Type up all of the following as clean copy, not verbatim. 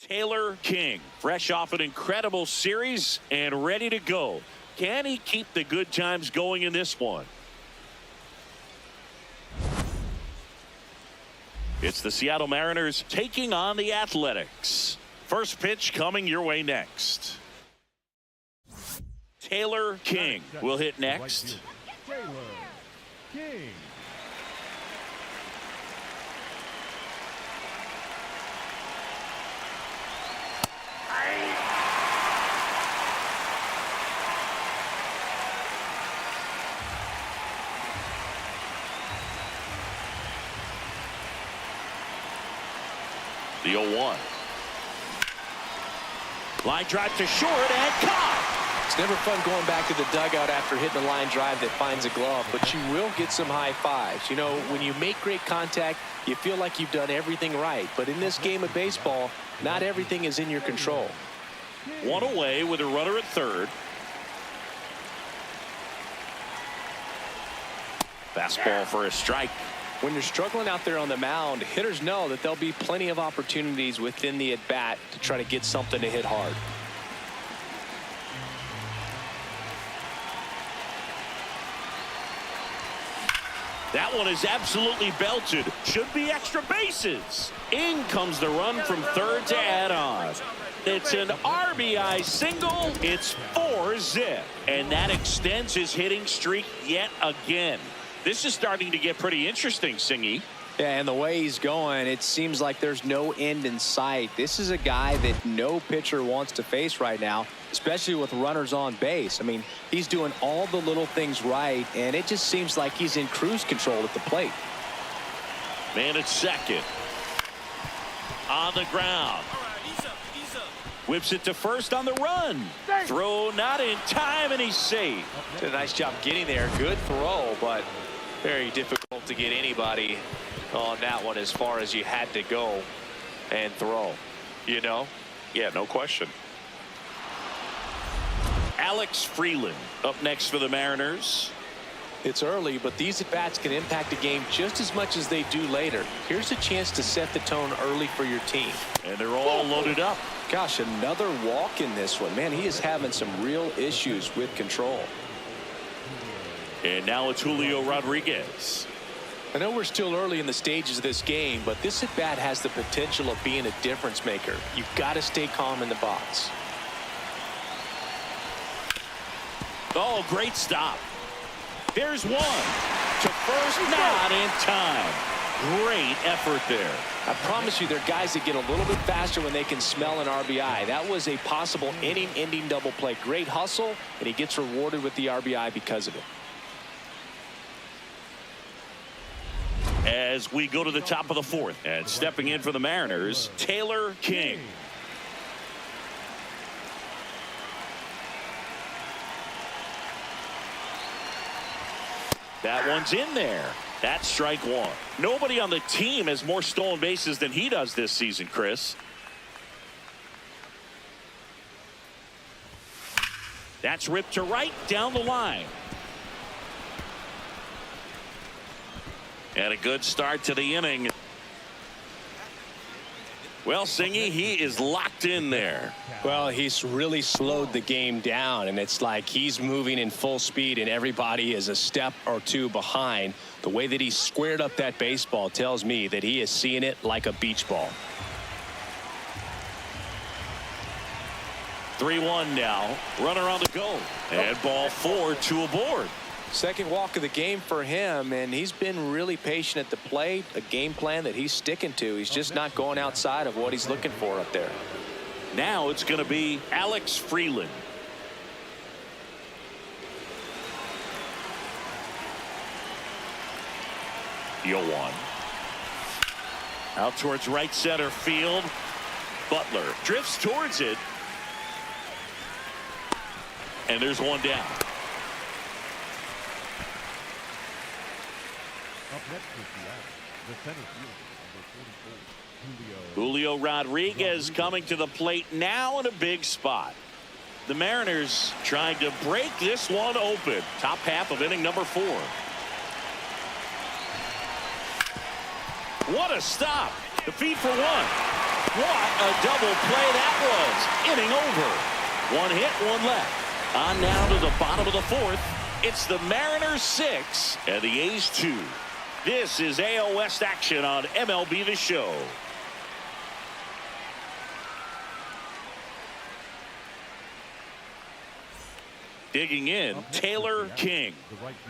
Taylor King, fresh off an incredible series and ready to go. Can he keep the good times going in this one? It's the Seattle Mariners taking on the Athletics. First pitch coming your way next. Taylor King will hit next. Taylor King. The 0-1. Line drive to short and caught. It's never fun going back to the dugout after hitting a line drive that finds a glove, but you will get some high fives. You know, when you make great contact, you feel like you've done everything right. But in this game of baseball, not everything is in your control. One away with a runner at third. Fastball for a strike. When you're struggling out there on the mound, hitters know that there'll be plenty of opportunities within the at-bat to try to get something to hit hard. That one is absolutely belted. Should be extra bases. In comes the run from third to add on. It's an RBI single. It's 4-zip. And that extends his hitting streak yet again. This is starting to get pretty interesting, Singy. Yeah, and the way he's going, it seems like there's no end in sight. This is a guy that no pitcher wants to face right now, especially with runners on base. I mean, he's doing all the little things right, and it just seems like he's in cruise control at the plate. Man at second. On the ground. Whips it to first on the run. Throw not in time, and he's safe. Did a nice job getting there. Good throw, but very difficult to get anybody on that one as far as you had to go and throw. You know? Yeah, no question. Alex Freeland up next for the Mariners. It's early, but these at-bats can impact a game just as much as they do later. Here's a chance to set the tone early for your team. And they're all loaded up. Gosh, another walk in this one. Man, he is having some real issues with control. And now it's Julio Rodriguez. I know we're still early in the stages of this game, but this at-bat has the potential of being a difference maker. You've got to stay calm in the box. Oh, great stop. There's one. To first, not in time. Great effort there. I promise you, there are guys that get a little bit faster when they can smell an RBI. That was a possible inning-ending double play. Great hustle, and he gets rewarded with the RBI because of it. As we go to the top of the fourth, and stepping in for the Mariners, Taylor King. That one's in there. That's strike one. Nobody on the team has more stolen bases than he does this season, Chris. That's ripped to right down the line. And a good start to the inning. Well, Singy, he is locked in there. Well, he's really slowed the game down, and it's like he's moving in full speed and everybody is a step or two behind. The way that he squared up that baseball tells me that he is seeing it like a beach ball. 3-1 now. Runner on the go. And ball 4, 2 aboard. Second walk of the game for him, and he's been really patient at the plate. A game plan that he's sticking to. He's just not going outside of what he's looking for up there. Now it's going to be Alex Freeland. The 0-1. Out towards right center field. Butler drifts towards it. And there's one down. Up next is the center fielder, number 44, Julio Rodriguez coming to the plate now in a big spot. The Mariners trying to break this one open. Top half of inning number 4. What a stop. The feed for one. What a double play that was. Inning over. One hit, one left. On now to the bottom of the fourth. It's the Mariners 6 and the A's 2. This is AL West action on MLB The Show. Digging in, Taylor King.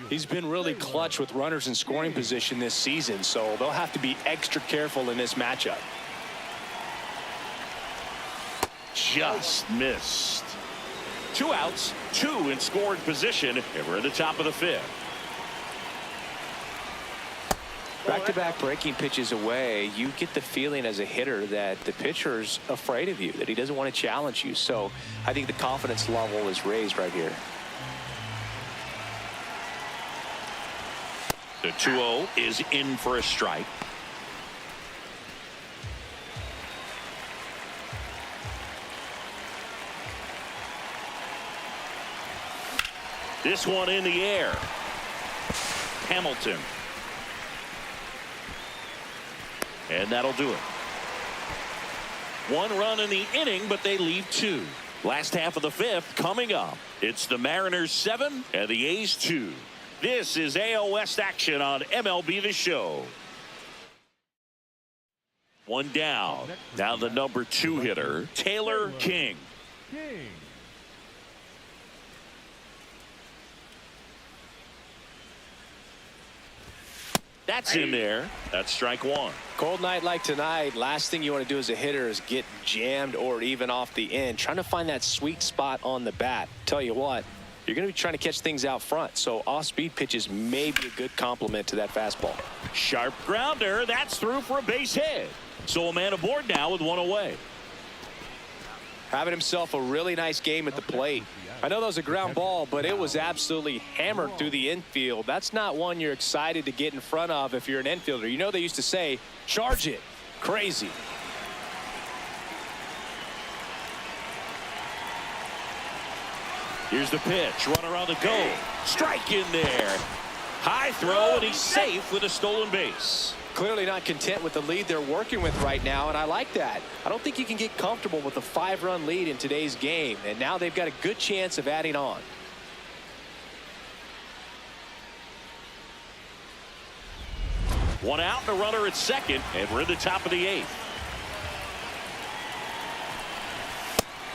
He's been really clutch with runners in scoring position this season, so they'll have to be extra careful in this matchup. Just missed. 2 outs, 2 in scoring position, and we're at the top of the 5th. Back-to-back breaking pitches away, you get the feeling as a hitter that the pitcher's afraid of you, that he doesn't want to challenge you. So I think the confidence level is raised right here. The 2-0 is in for a strike. This one in the air. Hamilton. And that'll do it. 1 run in the inning, but they leave 2. Last half of the 5th coming up. It's the Mariners 7 and the A's 2. This is AL West action on MLB The Show. 1 down. Now the number 2 hitter, Taylor King. That's in there. That's strike 1. Cold night like tonight, last thing you want to do as a hitter is get jammed or even off the end. Trying to find that sweet spot on the bat. Tell you what, you're going to be trying to catch things out front, so off-speed pitches may be a good complement to that fastball. Sharp grounder. That's through for a base hit. So a man aboard now with 1 away. Having himself a really nice game at the plate. I know that was a ground ball, but it was absolutely hammered through the infield. That's not one you're excited to get in front of if you're an infielder. You know they used to say, charge it. Crazy. Here's the pitch. Runner on the go. Strike in there. High throw, and he's safe with a stolen base. Clearly not content with the lead they're working with right now, and I like that. I don't think you can get comfortable with a 5-run lead in today's game, and now they've got a good chance of adding on. One out and a runner at second, and we're in the top of the 8th.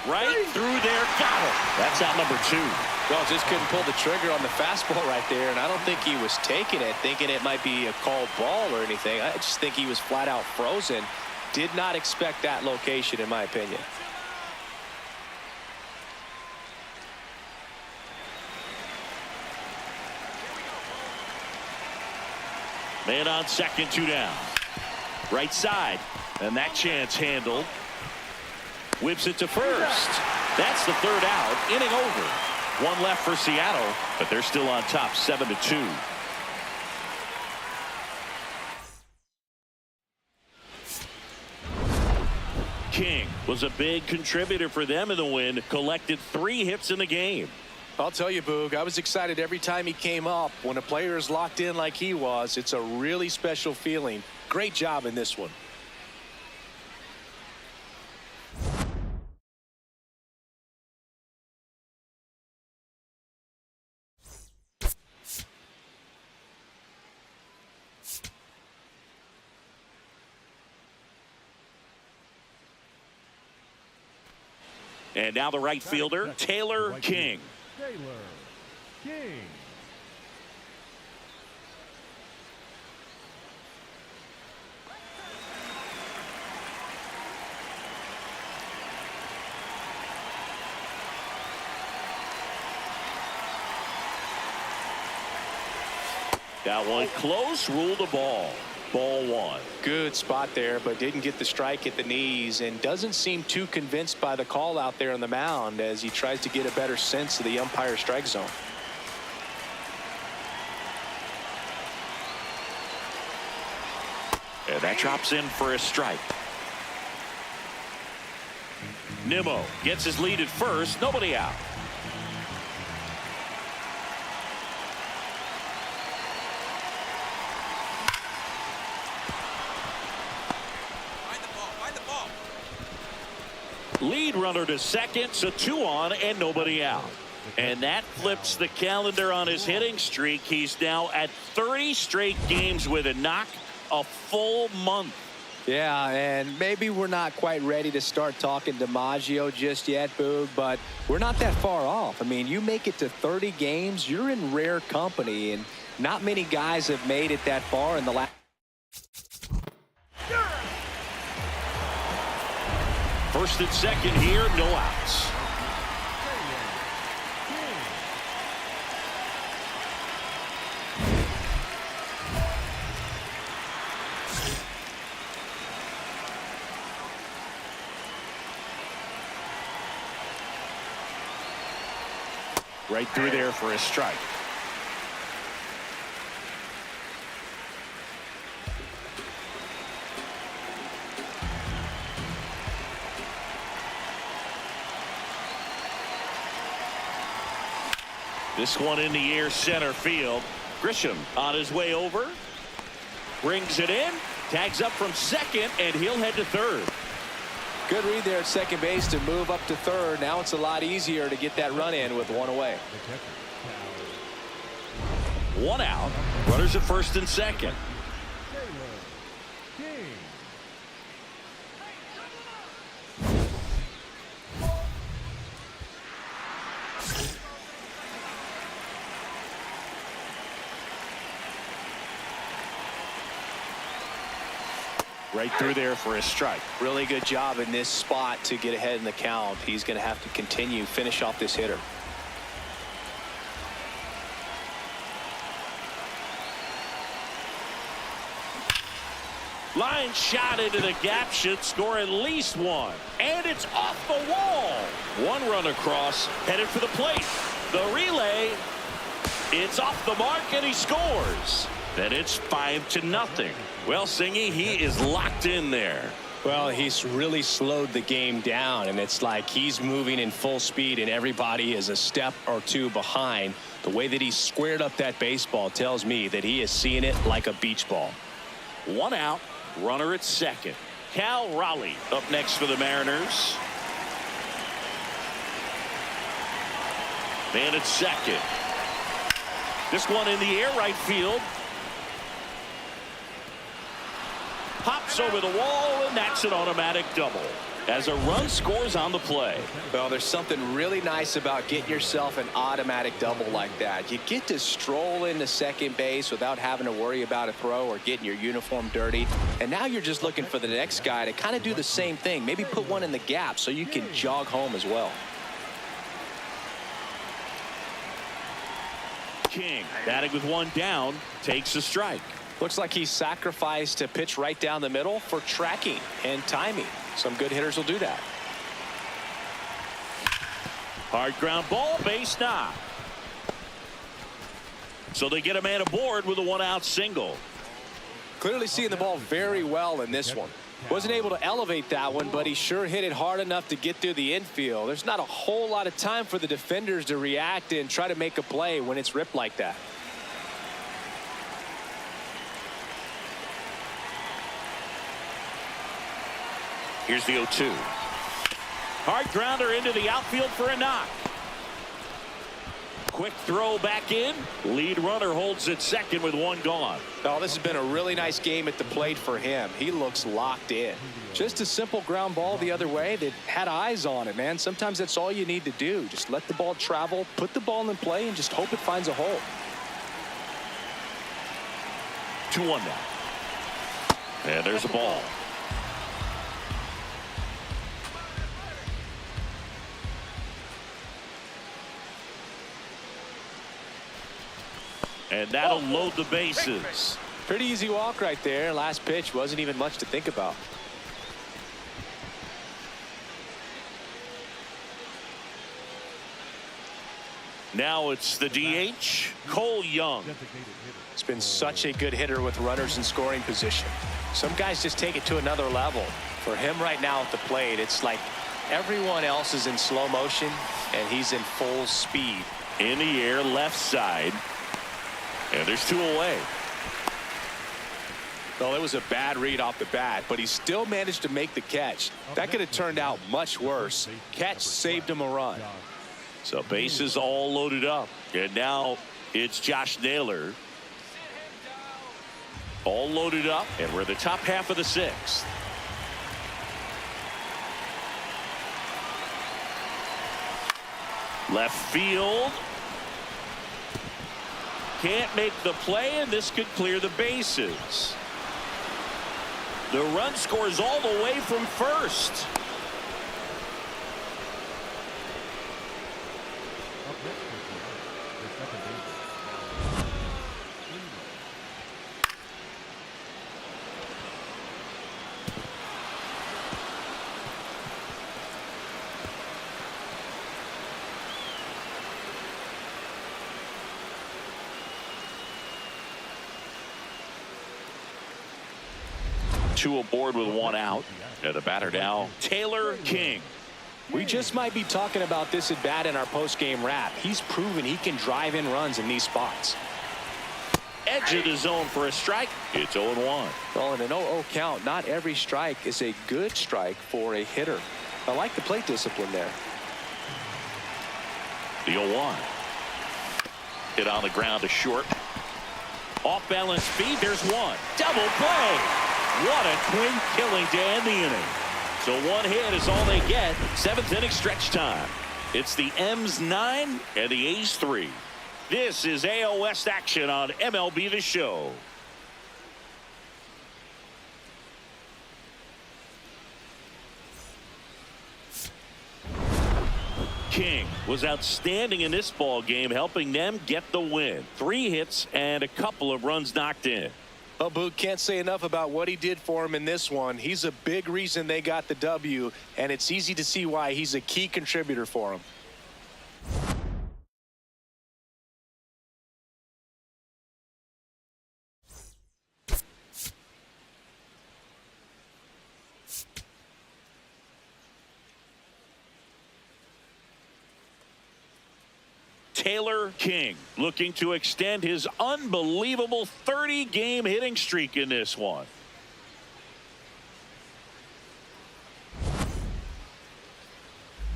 Right through there, got him. That's out number 2. Well, just couldn't pull the trigger on the fastball right there, and I don't think he was taking it, thinking it might be a called ball or anything. I just think he was flat out frozen. Did not expect that location, in my opinion. Man on second, 2 down. Right side, and that chance handled. Whips it to first. That's the 3rd out. Inning over. 1 left for Seattle, but they're still on top 7-2. King was a big contributor for them in the win. Collected 3 hits in the game. I'll tell you, Boog, I was excited every time he came up. When a player is locked in like he was, it's a really special feeling. Great job in this one. And now the right fielder, Taylor King. That one close, ruled the ball. Ball 1. Good spot there, but didn't get the strike at the knees and doesn't seem too convinced by the call out there on the mound as he tries to get a better sense of the umpire strike zone. And that drops in for a strike. Nimmo gets his lead at first. Nobody out. Lead runner to second, so 2 on and nobody out. And that flips the calendar on his hitting streak. He's now at 30 straight games with a knock, a full month. Yeah, and maybe we're not quite ready to start talking DiMaggio just yet, Boog, but we're not that far off. I mean, you make it to 30 games, you're in rare company, and not many guys have made it that far in the last. First and second here, no outs. Right through there for a strike. This one in the air, center field. Grisham on his way over. Brings it in. Tags up from second, and he'll head to third. Good read there at second base to move up to third. Now it's a lot easier to get that run in with 1 away. 1 out. Runners at first and second. Right through there for a strike. Really good job in this spot to get ahead in the count. He's going to have to continue, finish off this hitter. Line shot into the gap, should score at least 1. And it's off the wall. 1 run across, headed for the plate. The relay, it's off the mark, and he scores. Then it's 5-0. Well, Singy, he is locked in there. Well, he's really slowed the game down, and it's like he's moving in full speed, and everybody is a step or 2 behind. The way that he squared up that baseball tells me that he is seeing it like a beach ball. 1 out, runner at second. Cal Raleigh up next for the Mariners. Man at second. This one in the air, right field. Pops over the wall, and that's an automatic double as a run scores on the play. Well, there's something really nice about getting yourself an automatic double like that. You get to stroll into second base without having to worry about a throw or getting your uniform dirty. And now you're just looking for the next guy to kind of do the same thing. Maybe put one in the gap so you can jog home as well. King batting with 1 down, takes a strike. Looks like he sacrificed a pitch right down the middle for tracking and timing. Some good hitters will do that. Hard ground ball, base knock. So they get a man aboard with a 1-out single. Clearly seeing the ball very well in this one. Wasn't able to elevate that one, but he sure hit it hard enough to get through the infield. There's not a whole lot of time for the defenders to react and try to make a play when it's ripped like that. Here's the 0-2. Hard grounder into the outfield for a knock. Quick throw back in. Lead runner holds at second with 1 gone. Oh, this has been a really nice game at the plate for him. He looks locked in. Just a simple ground ball the other way that had eyes on it, man. Sometimes that's all you need to do. Just let the ball travel, put the ball in play, and just hope it finds a hole. 2-1 now. And there's a ball. And that'll load the bases. Pretty easy walk right there. Last pitch wasn't even much to think about. Now it's the DH, Cole Young. It's been such a good hitter with runners in scoring position. Some guys just take it to another level. For him right now at the plate, it's like everyone else is in slow motion and he's in full speed. In the air, left side. And there's 2 away. Well, it was a bad read off the bat, but he still managed to make the catch. That could have turned out much worse. Catch saved him a run. So bases all loaded up. And now it's Josh Naylor. All loaded up, and we're the top half of the sixth. Left field. Can't make the play, and this could clear the bases. The run scores all the way from first. Up next is the second baseman. Two aboard with one out. And the batter now, Taylor King. We just might be talking about this at bat in our post-game wrap. He's proven he can drive in runs in these spots. Edge of the zone for a strike. It's 0-1. Well, in an 0-0 count, not every strike is a good strike for a hitter. I like the plate discipline there. The 0-1. Hit on the ground to short. Off balance speed. There's one. Double play. What a quick killing to end the inning. So one hit is all they get. Seventh inning stretch time. It's the M's 9 and the A's 3. This is AL West action on MLB The Show. King was outstanding in this ball game, helping them get the win. 3 hits and a couple of runs knocked in. Well, Boog, can't say enough about what he did for him in this one. He's a big reason they got the W, and it's easy to see why he's a key contributor for him. Taylor King looking to extend his unbelievable 30-game hitting streak in this one.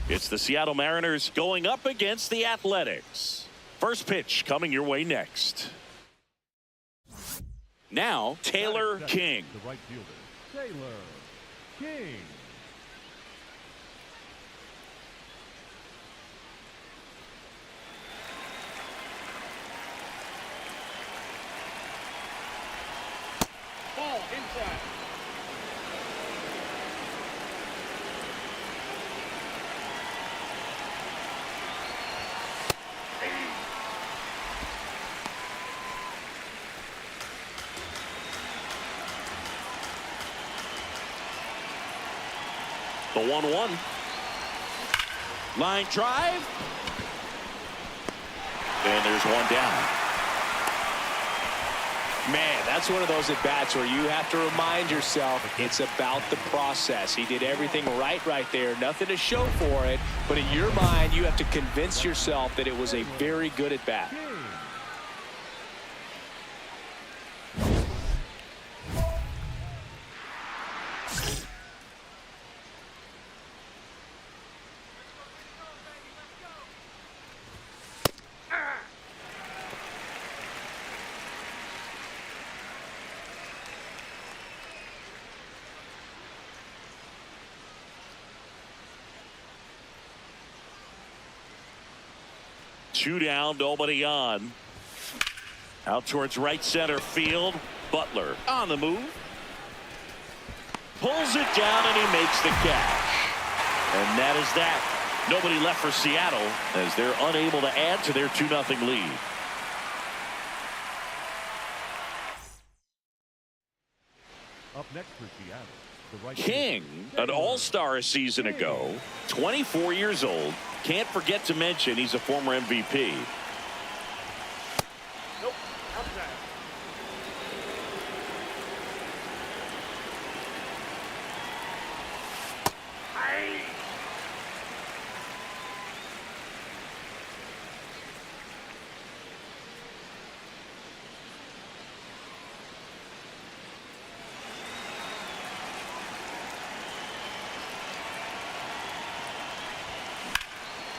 It's the Seattle Mariners going up against the Athletics. First pitch coming your way next. Now, Taylor King. The right fielder, Taylor King. Ball inside. The 1-1. Line drive. And there's one down. Man, that's one of those at-bats where you have to remind yourself it's about the process. He did everything right there. Nothing to show for it. But in your mind, you have to convince yourself that it was a very good at-bat. Two down, nobody on. Out towards right center field. Butler on the move. Pulls it down and he makes the catch. And that is that. Nobody left for Seattle as they're unable to add to their 2-0 lead. Up next for Seattle, the right King, fielder, an all-star a season ago, 24 years old. Can't forget to mention he's a former MVP. Nope. Outside.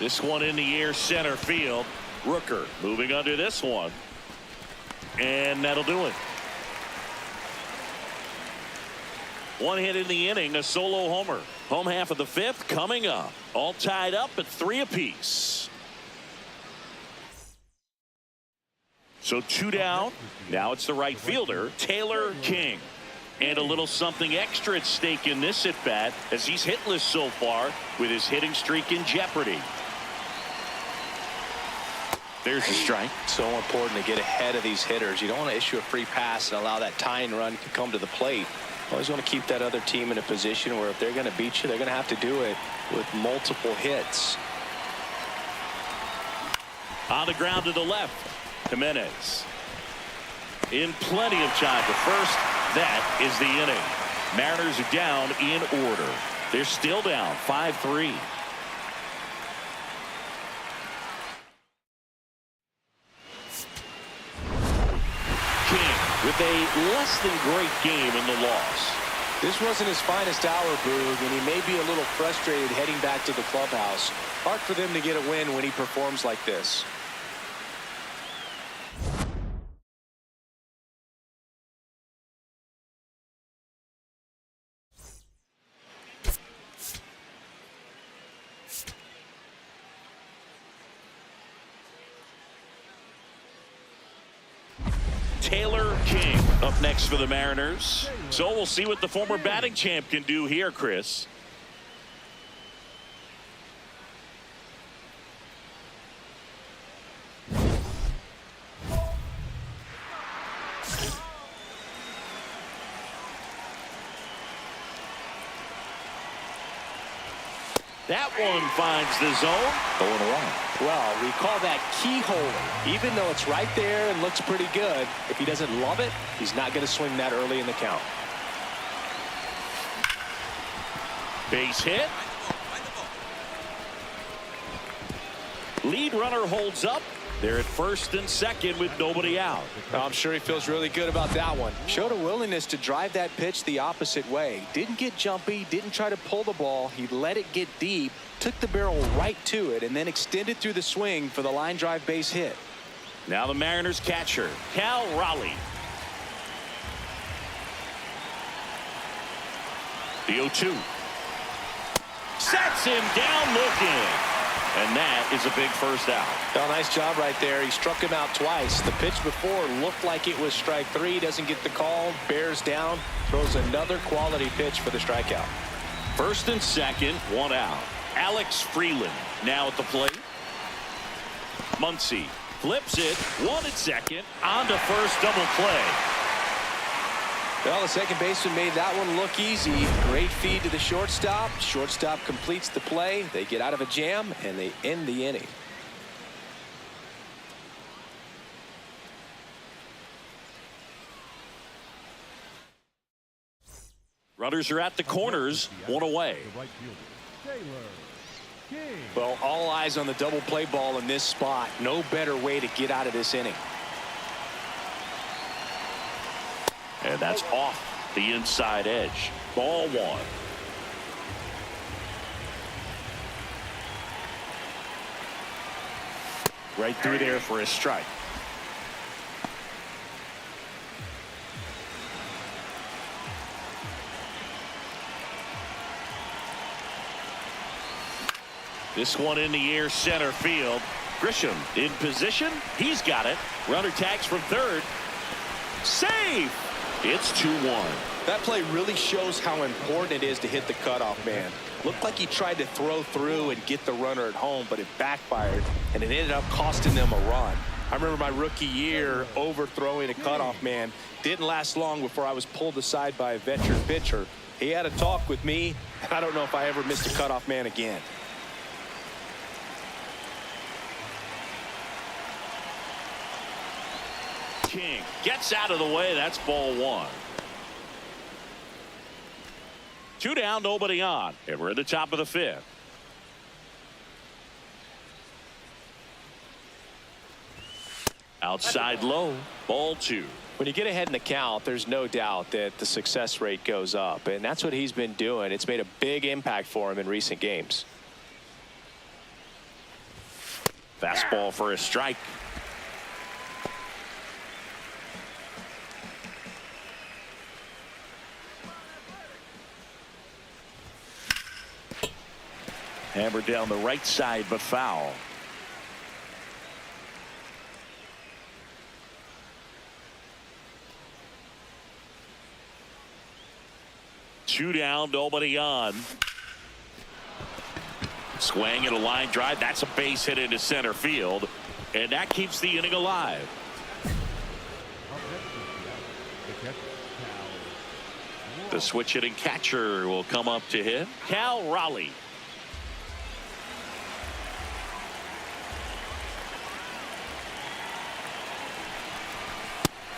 This one in the air, center field. Rooker moving under this one. And that'll do it. One hit in the inning, a solo homer. Home half of the fifth coming up. All tied up at 3 apiece. So 2 down. Now it's the right fielder, Taylor King. And a little something extra at stake in this at bat as he's hitless so far with his hitting streak in jeopardy. There's the strike. So important to get ahead of these hitters. You don't want to issue a free pass and allow that tying run to come to the plate. Always want to keep that other team in a position where if they're going to beat you, they're going to have to do it with multiple hits. On the ground to the left, Jimenez. In plenty of time to first. That is the inning. Mariners are down in order. They're still down 5-3. King with a less than great game in the loss. This wasn't his finest hour, Boog, and he may be a little frustrated heading back to the clubhouse. Hard for them to get a win when he performs like this. Taylor King up next for the Mariners. So we'll see what the former batting champ can do here, Chris. That one finds the zone. Going around. Well, we call that keyhole. Even though it's right there and looks pretty good, if he doesn't love it, he's not going to swing that early in the count. Base hit. Lead runner holds up. They're at first and second with nobody out. I'm sure he feels really good about that one. Showed a willingness to drive that pitch the opposite way. Didn't get jumpy, didn't try to pull the ball. He let it get deep, took the barrel right to it, and then extended through the swing for the line drive base hit. Now the Mariners catcher, Cal Raleigh. The 0-2. Sets him down looking. And that is a big first out. Well, nice job right there. He struck him out twice. The pitch before looked like it was strike 3. Doesn't get the call. Bears down. Throws another quality pitch for the strikeout. First and second, 1 out. Alex Freeland now at the plate. Muncy flips it. 1 at second. On to first, double play. Well, the second baseman made that one look easy. Great feed to the shortstop. Shortstop completes the play. They get out of a jam, and they end the inning. Runners are at the corners, 1 away. The right fielder, Taylor King. Well, all eyes on the double play ball in this spot. No better way to get out of this inning. And that's off the inside edge. Ball 1. Right through there for a strike. This one in the air, center field. Grisham in position. He's got it. Runner tags from third. Safe. It's 2-1. That play really shows how important it is to hit the cutoff man. Looked like he tried to throw through and get the runner at home, but it backfired, and it ended up costing them a run. I remember my rookie year overthrowing a cutoff man. Didn't last long before I was pulled aside by a veteran pitcher. He had a talk with me, and I don't know if I ever missed a cutoff man again. King gets out of the way. That's ball 1. 2 down, nobody on, and we're at the top of the 5th. Outside low, ball 2. When you get ahead in the count, there's no doubt that the success rate goes up, and that's what he's been doing. It's made a big impact for him in recent games. Fastball for a strike. Hammered down the right side, but foul. Two down, nobody on. Swing and a line drive. That's a base hit into center field. And that keeps the inning alive. The switch hitting catcher will come up to hit. Cal Raleigh.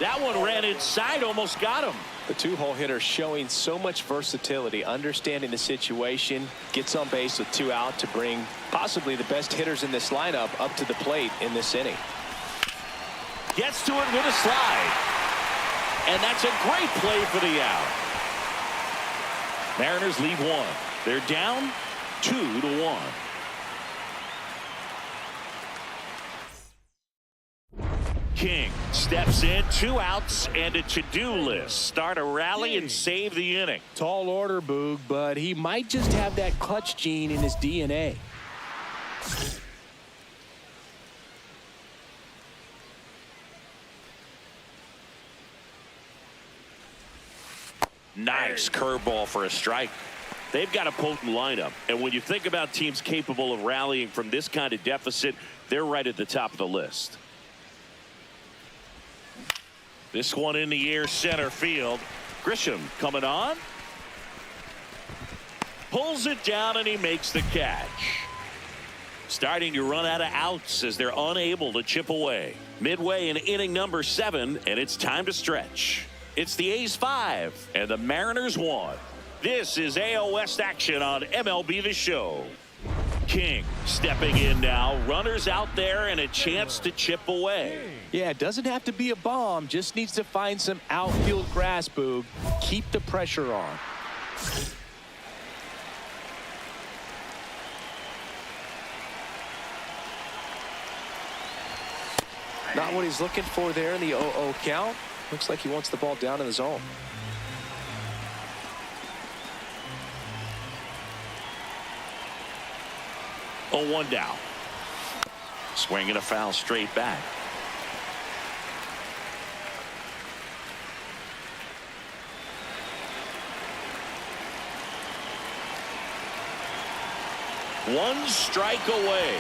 That one ran inside, almost got him. The two-hole hitter showing so much versatility, understanding the situation, gets on base with 2 out to bring possibly the best hitters in this lineup up to the plate in this inning. Gets to it with a slide. And that's a great play for the out. Mariners lead 1. They're down 2-1. King steps in, 2 outs and a to-do list. Start a rally and save the inning. Tall order, Boog, but he might just have that clutch gene in his DNA. Nice curveball for a strike. They've got a potent lineup, and when you think about teams capable of rallying from this kind of deficit, they're right at the top of the list. This one in the air, center field. Grisham coming on. Pulls it down and he makes the catch. Starting to run out of outs as they're unable to chip away. Midway in inning number 7, and it's time to stretch. It's the A's 5 and the Mariners 1. This is AL West action on MLB The Show. King stepping in now. Runners out there and a chance to chip away. Yeah, it doesn't have to be a bomb. Just needs to find some outfield grass, Boog. Keep the pressure on. Not what he's looking for there in the 0-0 count. Looks like he wants the ball down in the zone. Oh, 1 down. Swinging a foul straight back. One strike away.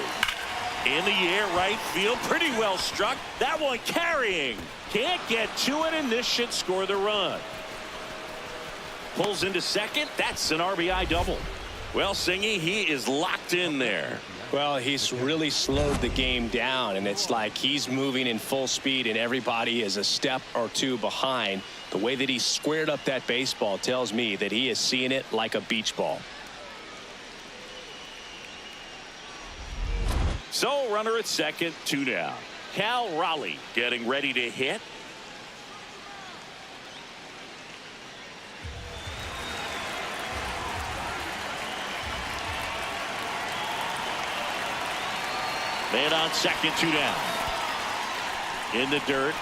In the air, right field, pretty well struck. That one carrying. Can't get to it, and this should score the run. Pulls into second. That's an RBI double. Well, Singy, he is locked in there. Well, he's really slowed the game down, and it's like he's moving in full speed, and everybody is a step or 2 behind. The way that he squared up that baseball tells me that he is seeing it like a beach ball. So, runner at second, 2 down. Cal Raleigh getting ready to hit. Man on second, 2 down. In the dirt.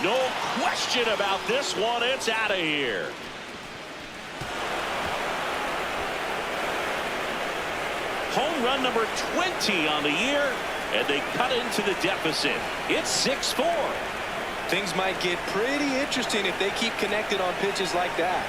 No question about this one. It's out of here. Home run number 20 on the year, and they cut into the deficit. It's 6-4. Things might get pretty interesting if they keep connected on pitches like that.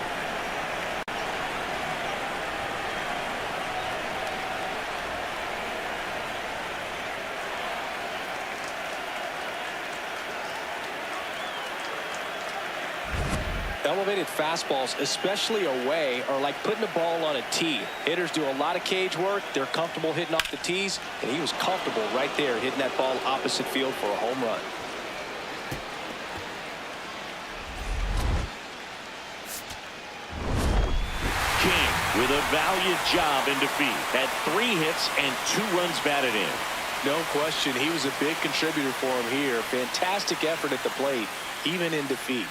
Elevated fastballs, especially away, are like putting the ball on a tee. Hitters do a lot of cage work. They're comfortable hitting off the tees, and he was comfortable right there hitting that ball opposite field for a home run. King with a valiant job in defeat. Had 3 hits and 2 runs batted in. No question, he was a big contributor for him here. Fantastic effort at the plate, even in defeat.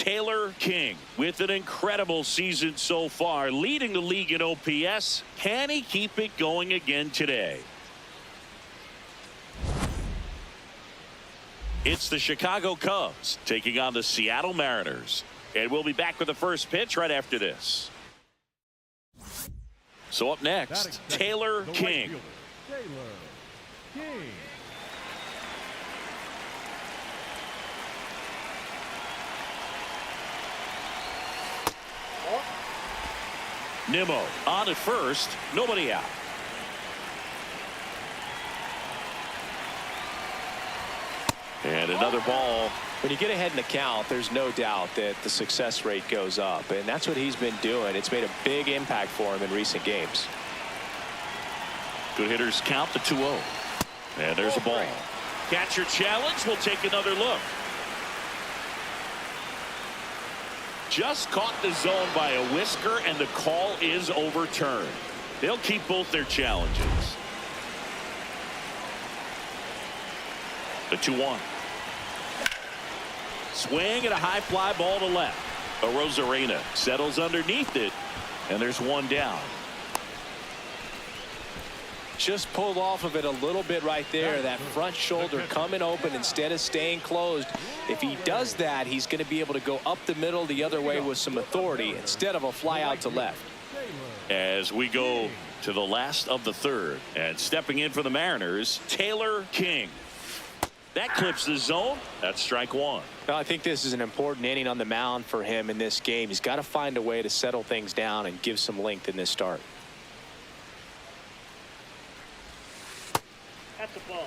Taylor King with an incredible season so far, leading the league in OPS. Can he keep it going again today? It's the Chicago Cubs taking on the Seattle Mariners. And we'll be back with the first pitch right after this. So up next, Taylor King. Taylor King. Nimmo on at first, nobody out. And another ball. When you get ahead in the count, there's no doubt that the success rate goes up, and that's what he's been doing. It's made a big impact for him in recent games. Good hitters count the 2-0. And there's a ball. Catcher challenge. We'll take another look. Just caught the zone by a whisker, and the call is overturned. They'll keep both their challenges. The 2-1. Swing and a high fly ball to left. Arozarena settles underneath it, and there's one down. Just pulled off of it a little bit right there. That front shoulder coming open instead of staying closed. If he does that, he's going to be able to go up the middle the other way with some authority instead of a fly out to left. As we go to the last of the third, and stepping in for the Mariners, Taylor King. That clips the zone. That's strike one. Well, I think this is an important inning on the mound for him in this game. He's got to find a way to settle things down and give some length in this start. That's a ball.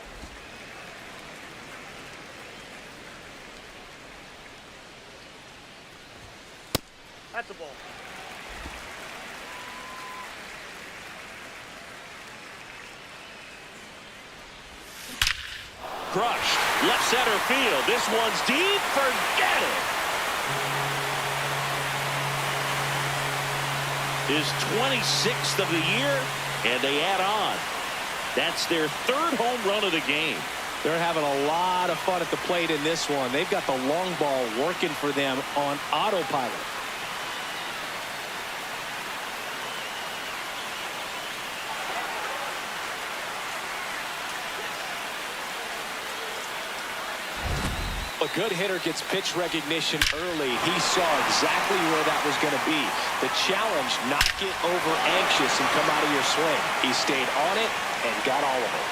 That's a ball. Crushed. Left center field. This one's deep. Forget it. His 26th of the year, and they add on. That's their third home run of the game. They're having a lot of fun at the plate in this one. They've got the long ball working for them on autopilot. A good hitter gets pitch recognition early. He saw exactly where that was going to be. The challenge, not get over anxious and come out of your swing. He stayed on it and got all of it.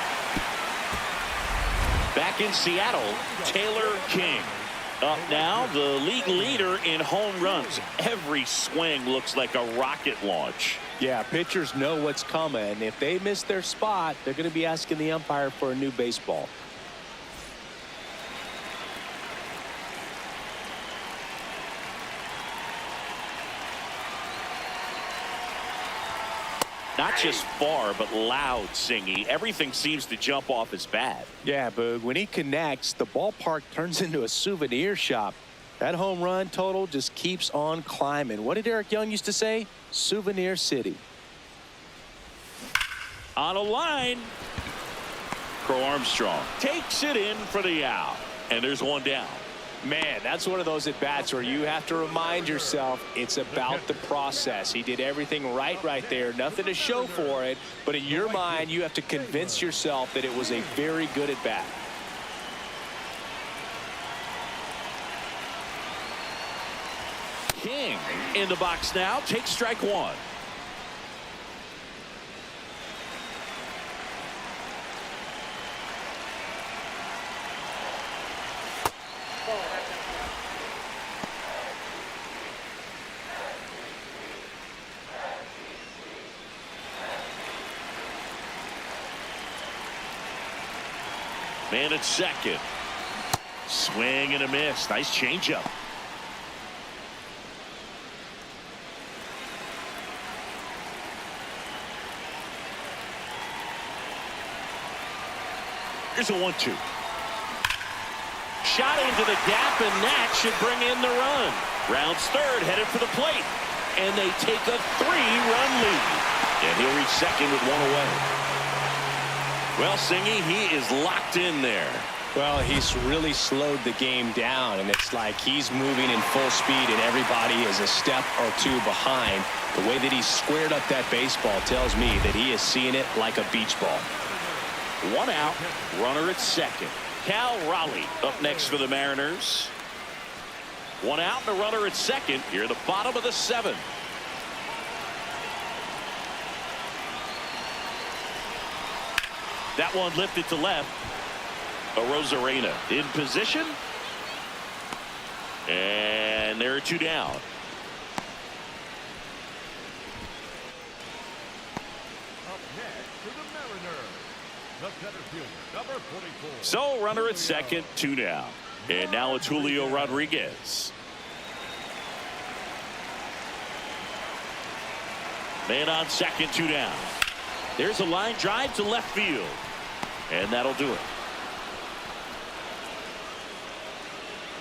Back in Seattle, Taylor King. Up now, the league leader in home runs. Every swing looks like a rocket launch. Yeah, pitchers know what's coming. If they miss their spot, they're going to be asking the umpire for a new baseball. Not just far, but loud singing. Everything seems to jump off his bat. Yeah, Boog, when he connects, the ballpark turns into a souvenir shop. That home run total just keeps on climbing. What did Eric Young used to say? Souvenir City. On a line. Crow Armstrong takes it in for the out. And there's one down. Man, that's one of those at-bats where you have to remind yourself it's about the process. He did everything right there. Nothing to show for it. But in your mind, you have to convince yourself that it was a very good at-bat. King in the box now. Takes strike one. Man at second. Swing and a miss. Nice changeup. Here's a 1-2. Shot into the gap, and that should bring in the run. Rounds third, headed for the plate. And they take a 3-run lead. And he'll reach second with one away. Well, Singy, he is locked in there. Well, he's really slowed the game down, and it's like he's moving in full speed, and everybody is a step or two behind. The way that he squared up that baseball tells me that he is seeing it like a beach ball. One out, runner at second. Cal Raleigh up next for the Mariners. One out and a runner at second. Here at the bottom of the seventh. That one lifted to left. Arozarena in position. And there are two down. Up next for the Mariners, the center fielder, number 44. So runner at second, two down. And now it's Julio Rodriguez. Man on second, two down. There's a line drive to left field. And that'll do it.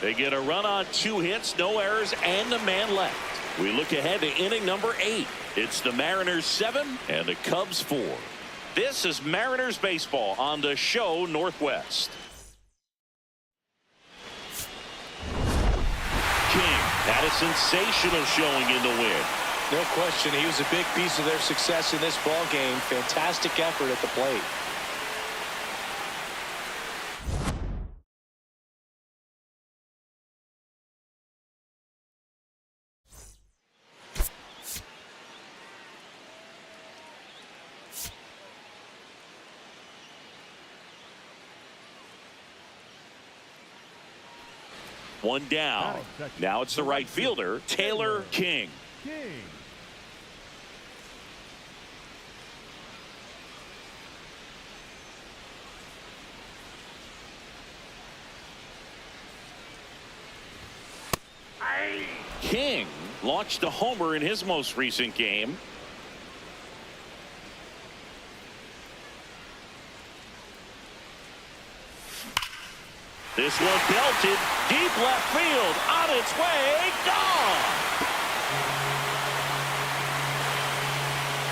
They get a run on 2 hits, no errors, and a man left. We look ahead to inning number 8. It's the Mariners 7 and the Cubs 4. This is Mariners baseball on the show Northwest. King had a sensational showing in the win. No question, he was a big piece of their success in this ball game. Fantastic effort at the plate. One down. Now it's the right fielder, Taylor King. King launched a homer in his most recent game. This one belted deep left field, on its way, gone.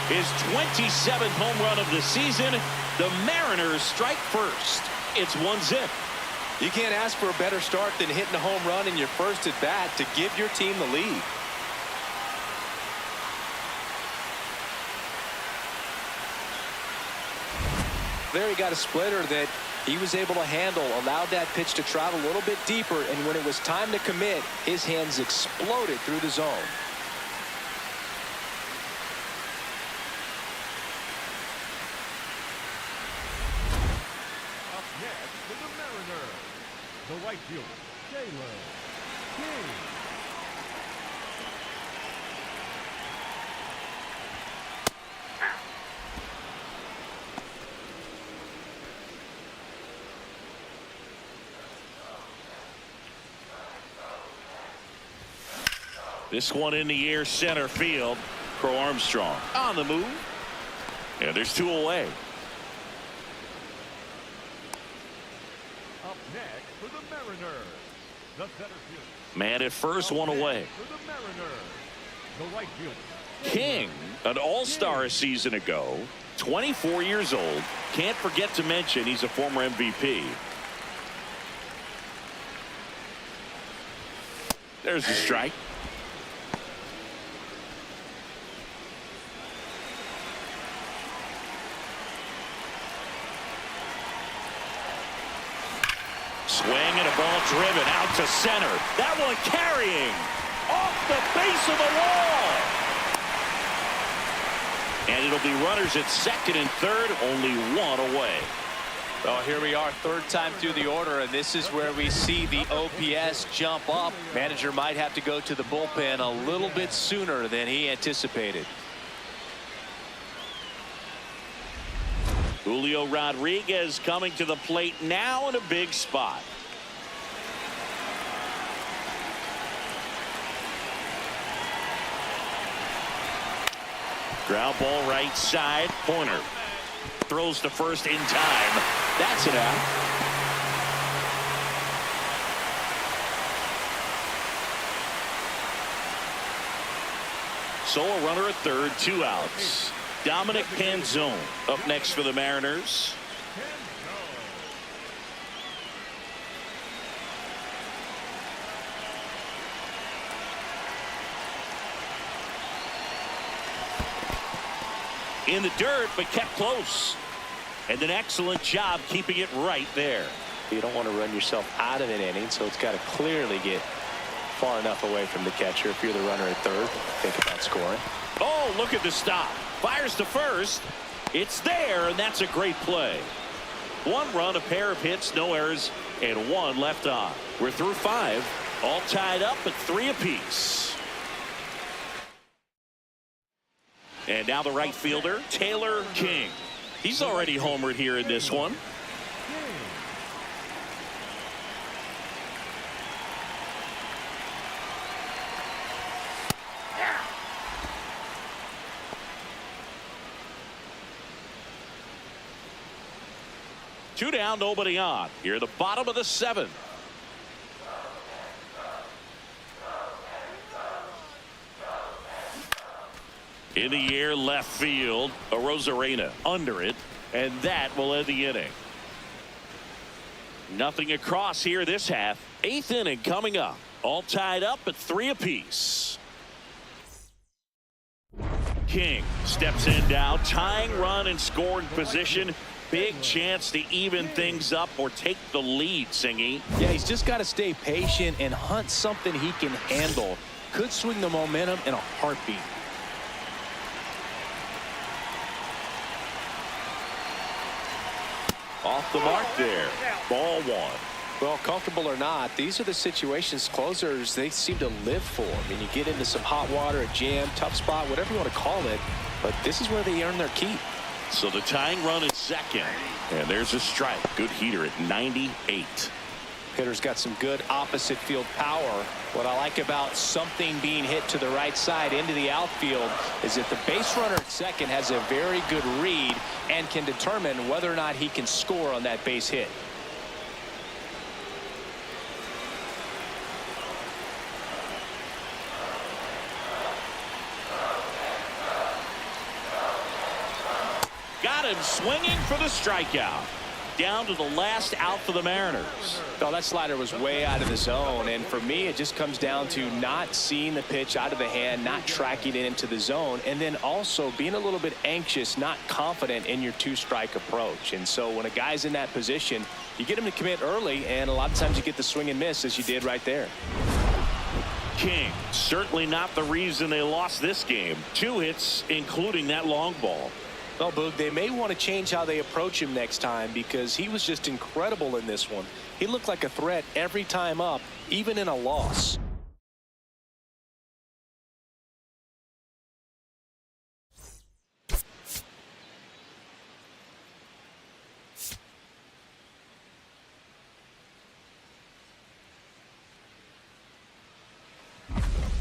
His 27th home run of the season. The Mariners strike first. It's 1-0. You can't ask for a better start than hitting a home run in your first at bat to give your team the lead. There he got a splitter that he was able to handle, allowed that pitch to travel a little bit deeper, and when it was time to commit, his hands exploded through the zone. Up next for the Mariners, the right fielder, Taylor King. This one in the air, center field. Crow Armstrong on the move. And there's two away. Up next for the Mariners, the center fielder. Man at first, one away. For the Mariners, the right fielder, King, an all-star a season ago, 24 years old. Can't forget to mention he's a former MVP. There's the strike. Swing and a ball driven out to center. That one carrying off the base of the wall. And it'll be runners at second and third, only one away. Well, here we are, third time through the order, and this is where we see the OPS jump up. Manager might have to go to the bullpen a little bit sooner than he anticipated. Julio Rodriguez coming to the plate now in a big spot. Ground ball right side. Pointer throws to first in time. That's an out. So a runner at third, 2 outs. Dominic Panzone up next for the Mariners. In the dirt, but kept close. And an excellent job keeping it right there. You don't want to run yourself out of an inning, so it's got to clearly get far enough away from the catcher. If you're the runner at third, think about scoring. Oh, look at the stop. Fires to first. It's there, and that's a great play. 1 run, a pair of hits, no errors, and 1 left on. We're through 5, all tied up at 3 apiece. And now the right fielder, Taylor King. He's already homered here in this one. Two down, nobody on. Here at the bottom of the 7th. In the air, left field. A Rosarena under it, and that will end the inning. Nothing across here this half. 8th inning coming up. All tied up at 3 apiece. King steps in now, tying run in scoring position. Big chance to even things up or take the lead, Singy. Yeah, he's just got to stay patient and hunt something he can handle. Could swing the momentum in a heartbeat. Off the mark there. Ball 1. Well, comfortable or not, these are the situations closers they seem to live for. I mean, you get into some hot water, a jam, tough spot, whatever you want to call it, but this is where they earn their keep. So the tying run is second, and there's a strike. Good heater at 98. Hitter's got some good opposite field power. What I like about something being hit to the right side into the outfield is that the base runner at second has a very good read and can determine whether or not he can score on that base hit. Got him swinging for the strikeout. Down to the last out for the Mariners. Oh, that slider was way out of the zone, and for me it just comes down to not seeing the pitch out of the hand, not tracking it into the zone, and then also being a little bit anxious, not confident in your 2-strike approach. And so when a guy's in that position, you get him to commit early, and a lot of times you get the swing and miss, as you did right there. King, certainly not the reason they lost this game. 2 hits, including that long ball. Well, Boog, they may want to change how they approach him next time, because he was just incredible in this one. He looked like a threat every time up, even in a loss.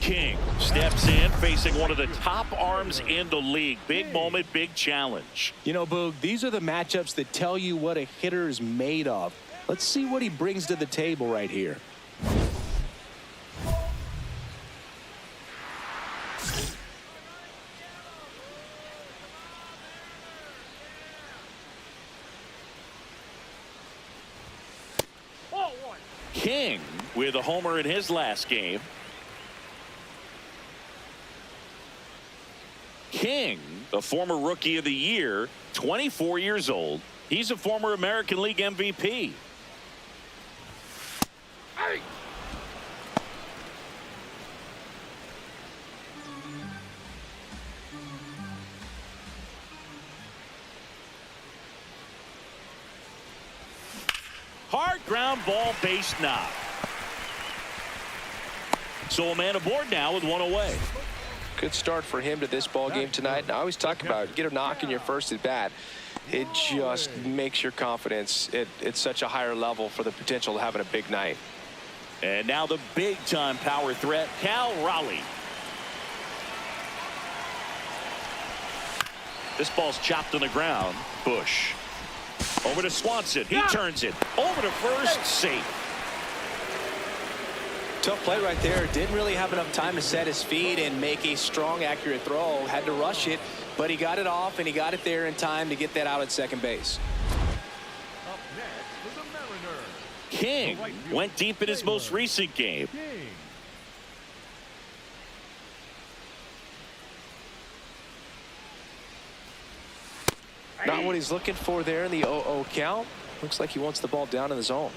King steps in, facing one of the top arms in the league. Big moment, big challenge. You know, Boog, these are the matchups that tell you what a hitter is made of. Let's see what he brings to the table right here. King with a homer in his last game. King, a former Rookie of the Year, 24 years old. He's a former American League MVP. Hey. Hard ground ball, base knock. So a man aboard now with 1 away. Good start for him to this ball game tonight. And I always talk about get a knock in your first at bat. it just makes your confidence at such a higher level for the potential of having a big night. And now the big-time power threat, Cal Raleigh. This ball's chopped on the ground. Bush. Over to Swanson. He turns it. Over to first. Safe. Tough play right there. Didn't really have enough time to set his feet and make a strong, accurate throw. Had to rush it, but he got it off, and he got it there in time to get that out at second base. Up next is the Mariners. King went deep in his most recent game. King. Not what he's looking for there in the 0-0 count. Looks like he wants the ball down in the zone.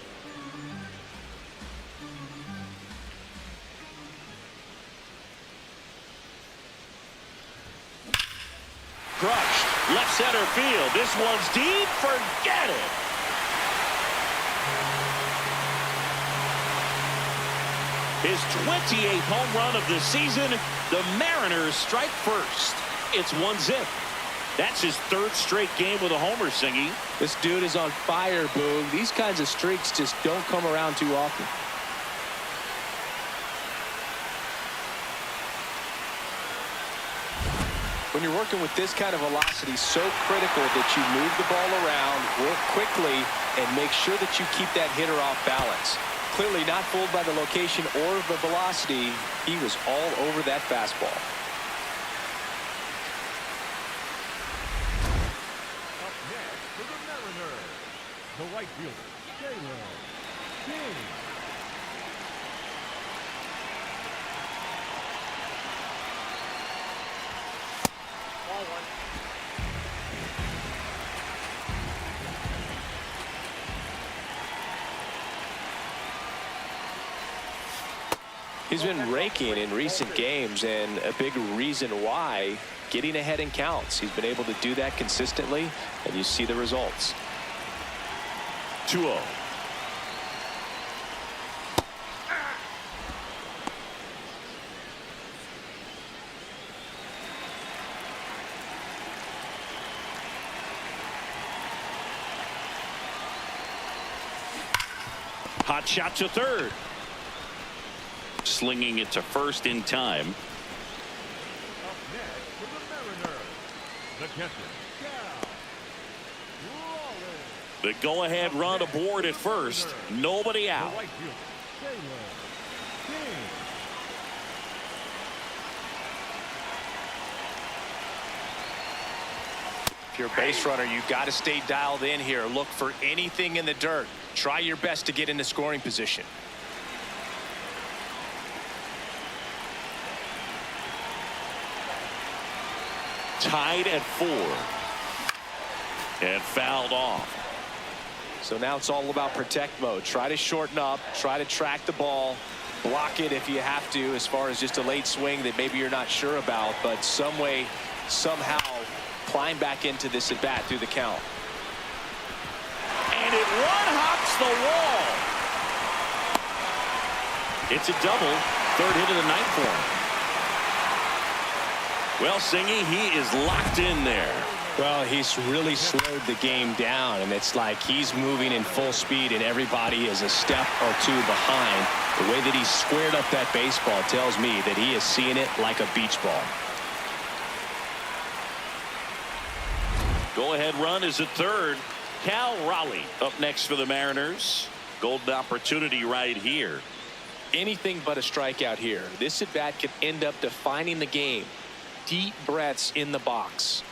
Crushed. Left center field. This one's deep. Forget it. His 28th home run of the season. The Mariners strike first. It's 1-0. That's his third straight game with a homer, Singy. This dude is on fire, Boog. These kinds of streaks just don't come around too often. When you're working with this kind of velocity, so critical that you move the ball around, work quickly, and make sure that you keep that hitter off balance. Clearly not fooled by the location or the velocity. He was all over that fastball. Up next for the Mariners, the right fielder, Taylor King. Ball one. He's been raking in recent games, and a big reason why, getting ahead in counts. He's been able to do that consistently, and you see the results. 2-0. Hot shot to third. Slinging it to first in time. Up next for the Mariners, the catcher, Cal Raleigh. The go-ahead run aboard at first. Nobody The out. right fielder, Taylor King. If you're a base runner, you've got to stay dialed in here. Look for anything in the dirt. Try your best to get into scoring position. Tied at 4. And fouled off. So now it's all about protect mode. Try to shorten up, try to track the ball, block it if you have to, as far as just a late swing that maybe you're not sure about, but some way, somehow climb back into this at bat through the count. And it one-hops the wall. It's a double. Third hit of the night for him. Well, Singy, he is locked in there. Well, he's really slowed the game down, and it's like he's moving in full speed, and everybody is a step or two behind. The way that he squared up that baseball tells me that he is seeing it like a beach ball. Go-ahead run is at third. Cal Raleigh up next for the Mariners. Golden opportunity right here. Anything but a strikeout here. This at bat could end up defining the game. Deep breaths in the box.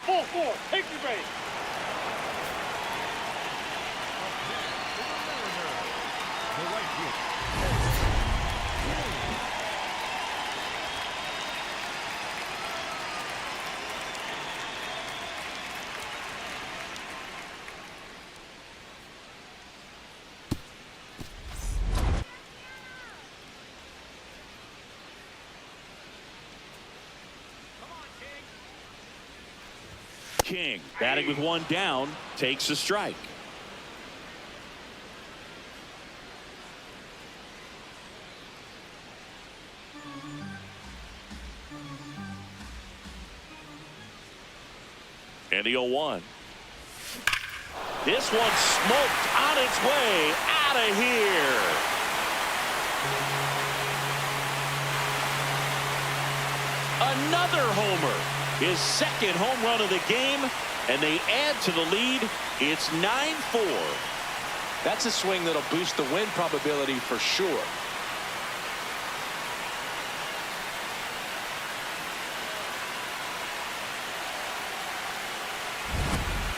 Ball four. Take your base. The right fielder, King batting with one down, takes a strike. And the 0-1. This one smoked on its way out of here. Another homer. His second home run of the game, and they add to the lead. It's 9-4. That's a swing that'll boost the win probability for sure.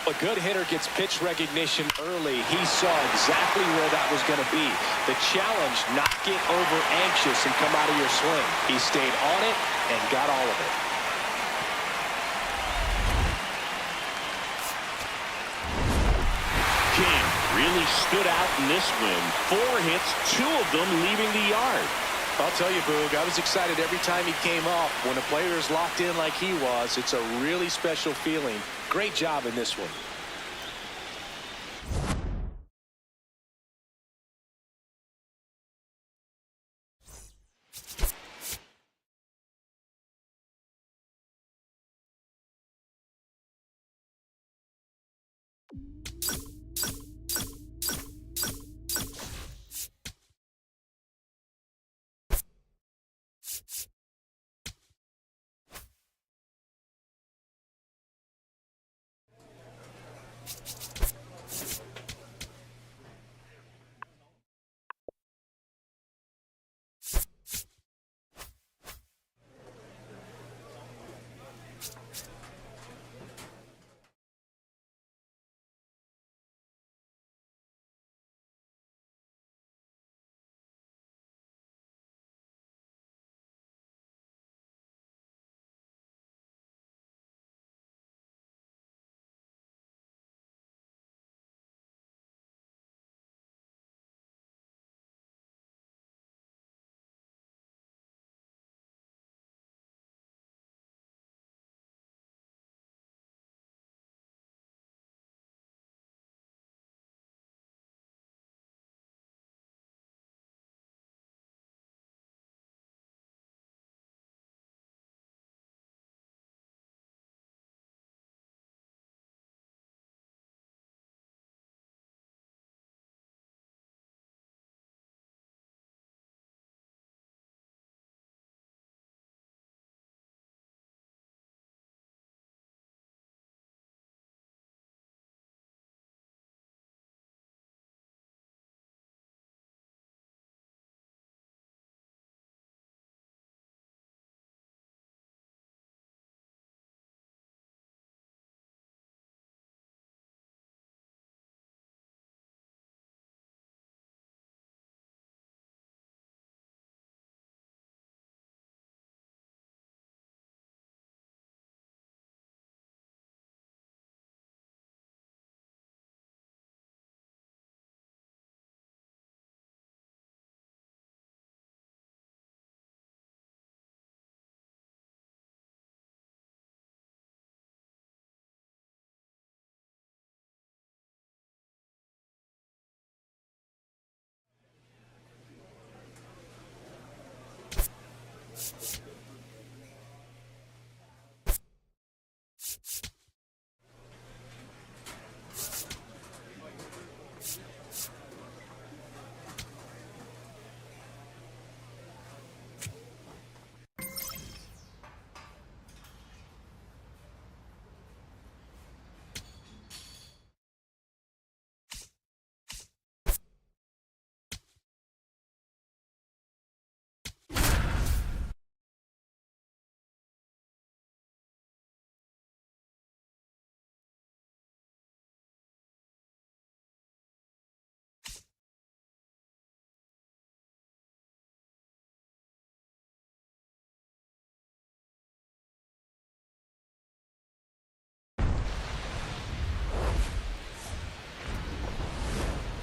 A good hitter gets pitch recognition early. He saw exactly where that was going to be. The challenge, not get over anxious and come out of your swing. He stayed on it and got all of it. King really stood out in this win. 4 hits, 2 of them leaving the yard. I'll tell you, Boog, I was excited every time he came up. When a player is locked in like he was, it's a really special feeling. Great job in this one.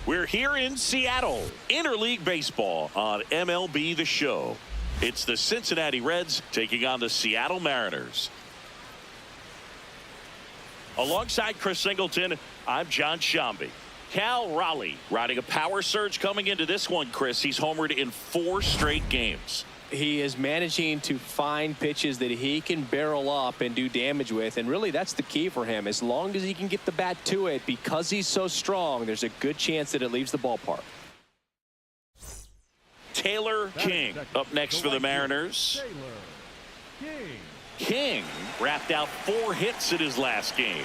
We're here in Seattle, interleague baseball on MLB The Show. It's the Cincinnati Reds taking on the Seattle Mariners. Alongside Chris Singleton, I'm John Shambi. Cal Raleigh riding a power surge coming into this one, Chris. He's homered in 4 straight games. He is managing to find pitches that he can barrel up and do damage with, and really that's the key for him. As long as he can get the bat to it, because he's so strong, there's a good chance that it leaves the ballpark. Taylor King up next for the Mariners. King wrapped out 4 hits in his last game.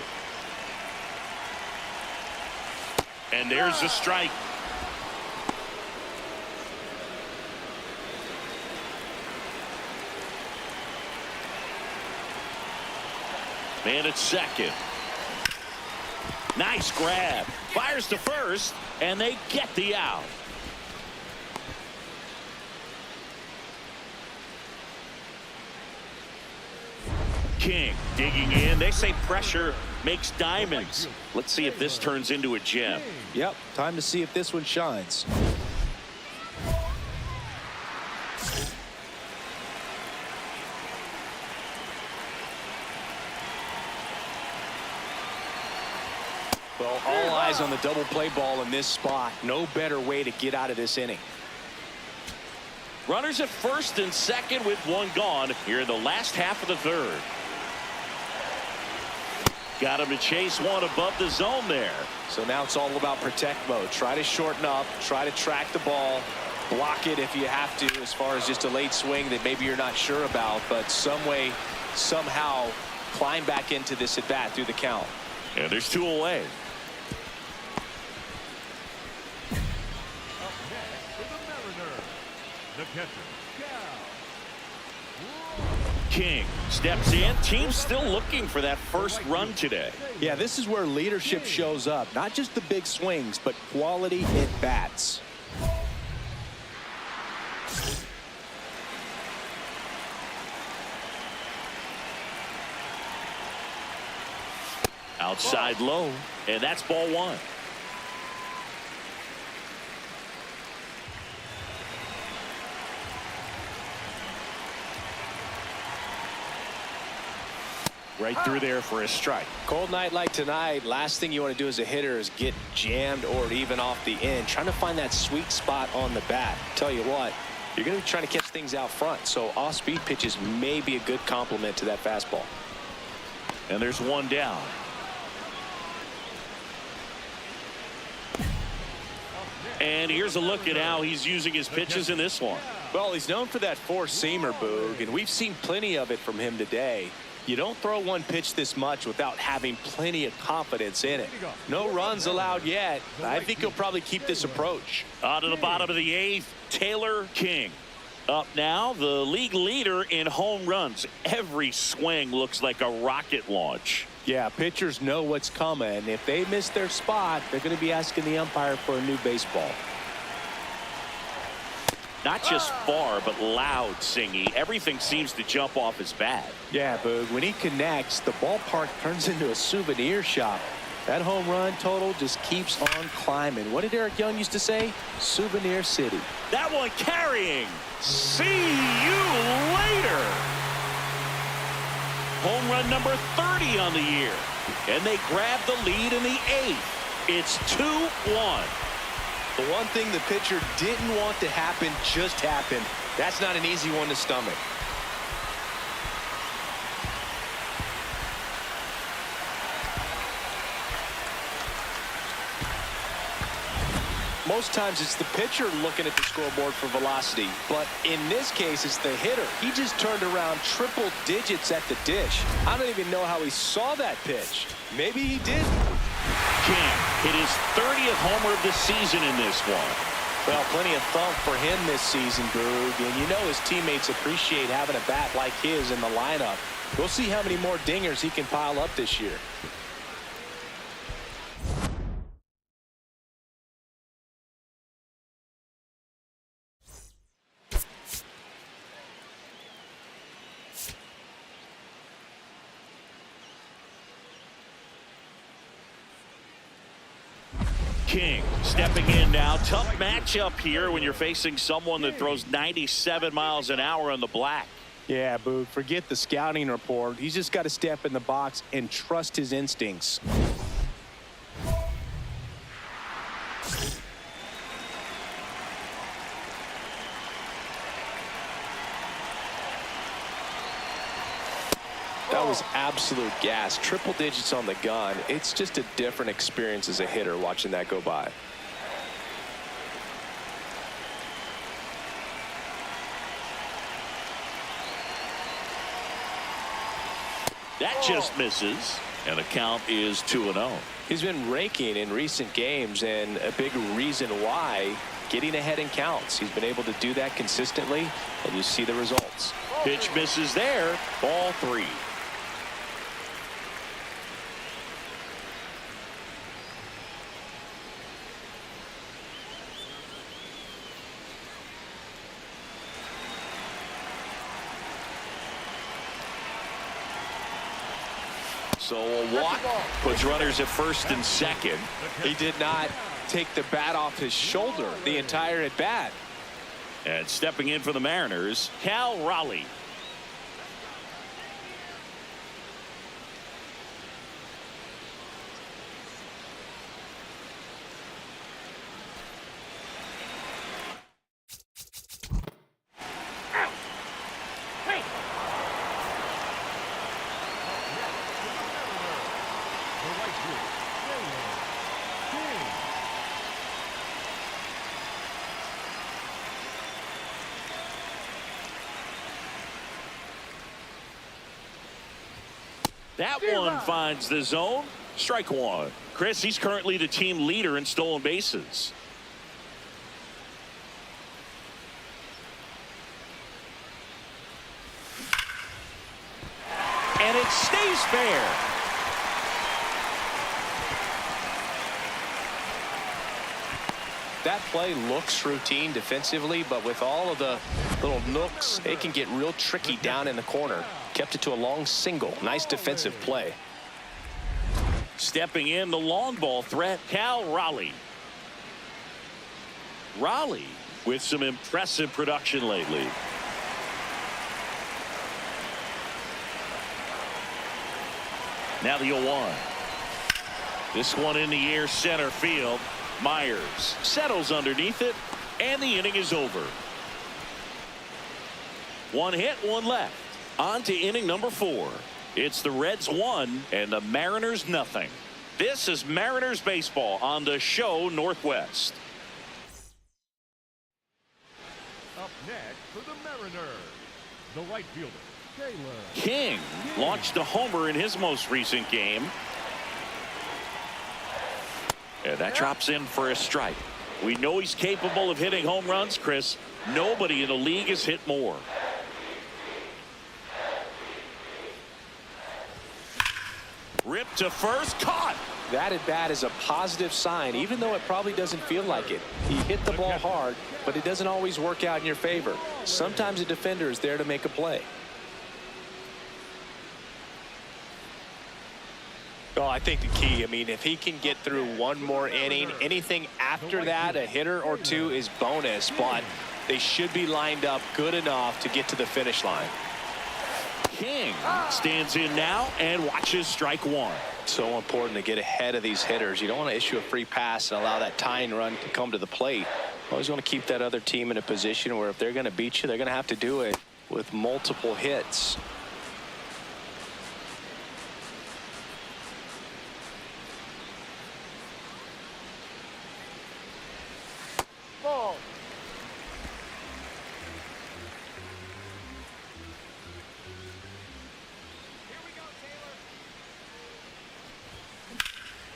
And there's a strike. Man at second. Nice grab. Fires to first, and they get the out. King digging in. They say pressure makes diamonds. Let's see if this turns into a gem. Yep, time to see if this one shines. Well, all eyes on the double play ball in this spot. No better way to get out of this inning. Runners at first and second with 1 gone here in the last half of the 3rd. Got him to chase 1 above the zone there. So now it's all about protect mode. Try to shorten up, try to track the ball, block it if you have to, as far as just a late swing that maybe you're not sure about, but some way, somehow climb back into this at bat through the count. And there's 2 away. Up next for the Mariners, the catcher, King steps in. Team's still looking for that first run today. Yeah, this is where leadership shows up. Not just the big swings, but quality at bats. Outside low, and that's ball 1. Right through there for a strike. Cold night like tonight, last thing you want to do as a hitter is get jammed or even off the end. Trying to find that sweet spot on the bat. Tell you what, you're going to be trying to catch things out front, so off-speed pitches may be a good complement to that fastball. And there's 1 down. And here's a look at how he's using his pitches in this one. Well, he's known for that four-seamer, Boog, and we've seen plenty of it from him today. You don't throw one pitch this much without having plenty of confidence in it. No runs allowed yet. I think he'll probably keep this approach. On to the bottom of the 8th, Taylor King. Up now, the league leader in home runs. Every swing looks like a rocket launch. Yeah, pitchers know what's coming. If they miss their spot, they're going to be asking the umpire for a new baseball. Not just far, but loud, Singy. Everything seems to jump off his bat. Yeah, Boog, when he connects, the ballpark turns into a souvenir shop. That home run total just keeps on climbing. What did Eric Young used to say? Souvenir City. That one carrying. See you later. Home run number 30 on the year. And they grab the lead in the 8th. It's 2-1. The one thing the pitcher didn't want to happen just happened. That's not an easy one to stomach. Most times it's the pitcher looking at the scoreboard for velocity, but in this case it's the hitter. He just turned around triple digits at the dish. I don't even know how he saw that pitch. Maybe he did. King hit his 30th homer of the season in this one. Well, plenty of thump for him this season, Boog, and you know his teammates appreciate having a bat like his in the lineup. We'll see how many more dingers he can pile up this year. King stepping in now. Tough matchup here when you're facing someone that throws 97 miles an hour on the black. Yeah, Boog, forget the scouting report. He's just got to step in the box and trust his instincts. was absolute gas. Triple digits on the gun. It's just a different experience as a hitter watching that go by. That just misses, and the count is 2-0. He's been raking in recent games, and a big reason why, getting ahead in counts. He's been able to do that consistently, and you see the results. Pitch misses there. Ball 3. So a walk puts runners at first and second. He did not take the bat off his shoulder the entire at bat. And stepping in for the Mariners, Cal Raleigh. That one finds the zone. Strike 1. Chris, he's currently the team leader in stolen bases. And it stays fair. That play looks routine defensively, but with all of the little nooks, it can get real tricky down in the corner. Kept it to a long single. Nice defensive play. Stepping in, the long ball threat, Cal Raleigh. Raleigh with some impressive production lately. Now the 0-1. This one in the air, center field. Myers settles underneath it, and the inning is over. One hit, one left. On to inning number 4. It's the Reds 1 and the Mariners nothing. This is Mariners baseball on the show Northwest. Up next for the Mariners, the right fielder, Taylor. King launched a homer in his most recent game. And that drops in for a strike. We know he's capable of hitting home runs, Chris. Nobody in the league has hit more. Ripped to first, caught. That at bat is a positive sign, even though it probably doesn't feel like it. He hit the ball hard, but it doesn't always work out in your favor. Sometimes a defender is there to make a play. Well, I think the key, I mean, if he can get through one more inning, anything after that, a hitter or two is bonus, but they should be lined up good enough to get to the finish line. King stands in now and watches strike 1. So important to get ahead of these hitters. You don't want to issue a free pass and allow that tying run to come to the plate. Always want to keep that other team in a position where if they're going to beat you, they're going to have to do it with multiple hits. Ball.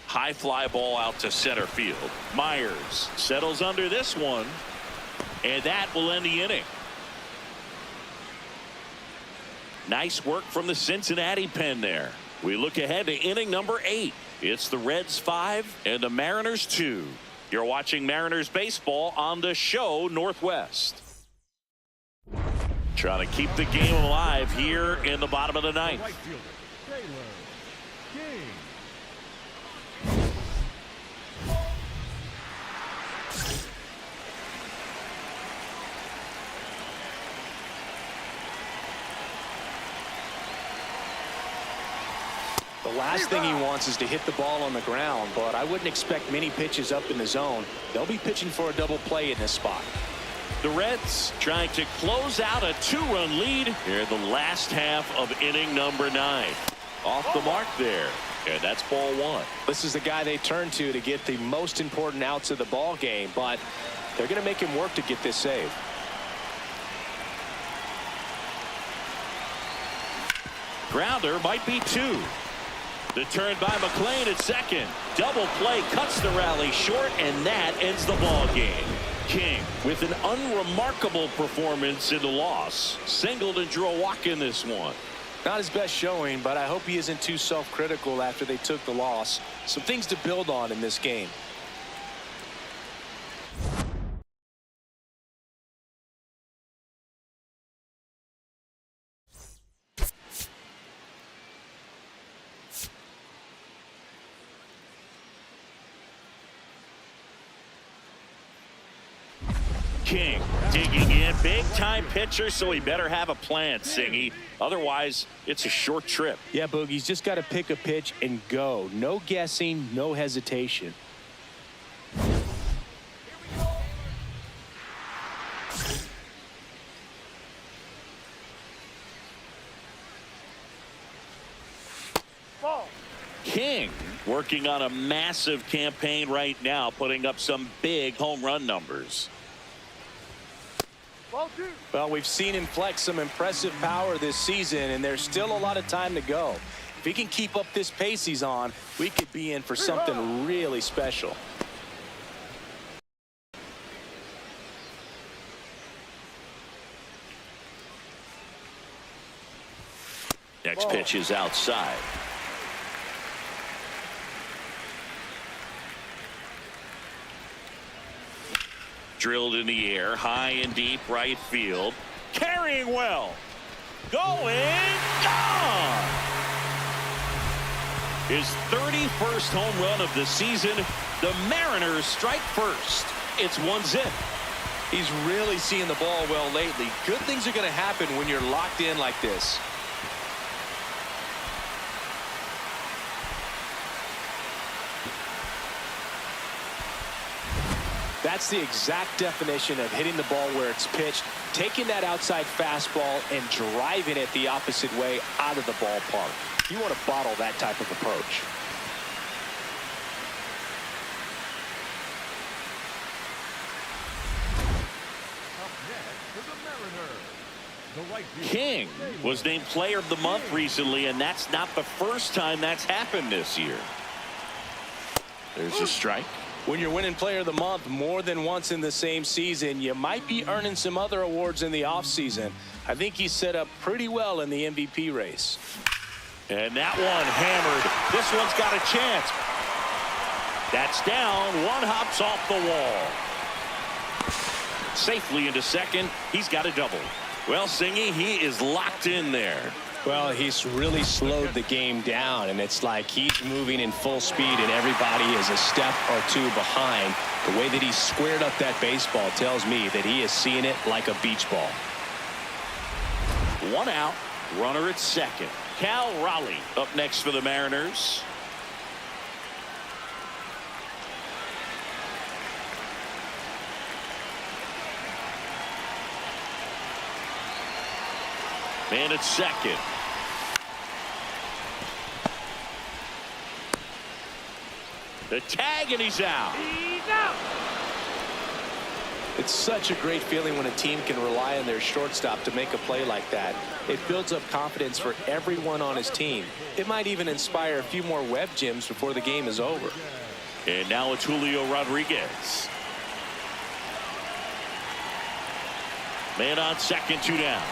High fly ball out to center field. Myers settles under this one, and that will end the inning. Nice work from the Cincinnati pen there. We look ahead to inning number 8. It's the Reds 5 and the Mariners 2. You're watching Mariners baseball on the show Northwest. Trying to keep the game alive here in the bottom of the 9th. Right fielder, Taylor. King. The last thing he wants is to hit the ball on the ground, but I wouldn't expect many pitches up in the zone. They'll be pitching for a double play in this spot. The Reds trying to close out a 2-run lead here in the last half of inning number 9. Off the mark there. And that's ball 1. This is the guy they turn to get the most important outs of the ball game, but they're going to make him work to get this save. Grounder might be 2. The turn by McClain at second. Double play cuts the rally short, and that ends the ball game. King with an unremarkable performance in the loss. Singled and drew a walk in this one. Not his best showing, but I hope he isn't too self-critical after they took the loss. Some things to build on in this game. King digging in, big time pitcher, so he better have a plan, Singy. Otherwise, it's a short trip. Yeah, Boogie's just got to pick a pitch and go. No guessing, no hesitation. Ball. King working on a massive campaign right now, putting up some big home run numbers. Ball 2. Well, we've seen him flex some impressive power this season, and there's still a lot of time to go. If he can keep up this pace he's on, we could be in for something really special. Next pitch is outside. Drilled in the air, high and deep right field. Carrying well. Going. Gone. His 31st home run of the season. The Mariners strike first. It's 1-0. He's really seeing the ball well lately. Good things are going to happen when you're locked in like this. That's the exact definition of hitting the ball where it's pitched, taking that outside fastball and driving it the opposite way out of the ballpark. You want to bottle that type of approach. Up next for the Mariners, the right fielder, King was named Player of the Month recently, and that's not the first time that's happened this year. There's a strike. When you're winning Player of the Month more than once in the same season, you might be earning some other awards in the offseason. I think he's set up pretty well in the MVP race. And that one hammered. This one's got a chance. That's down. One hops off the wall. Safely into second. He's got a double. Well, Singy, he is locked in there. Well, he's really slowed the game down, and it's like he's moving in full speed and everybody is a step or 2 behind. The way that he squared up that baseball tells me that he is seeing it like a beach ball. 1 out, runner at second. Cal Raleigh up next for the Mariners. Man at second. The tag, and he's out. He's out. It's such a great feeling when a team can rely on their shortstop to make a play like that. It builds up confidence for everyone on his team. It might even inspire a few more web gems before the game is over. And now it's Julio Rodriguez. Man on second, 2 down.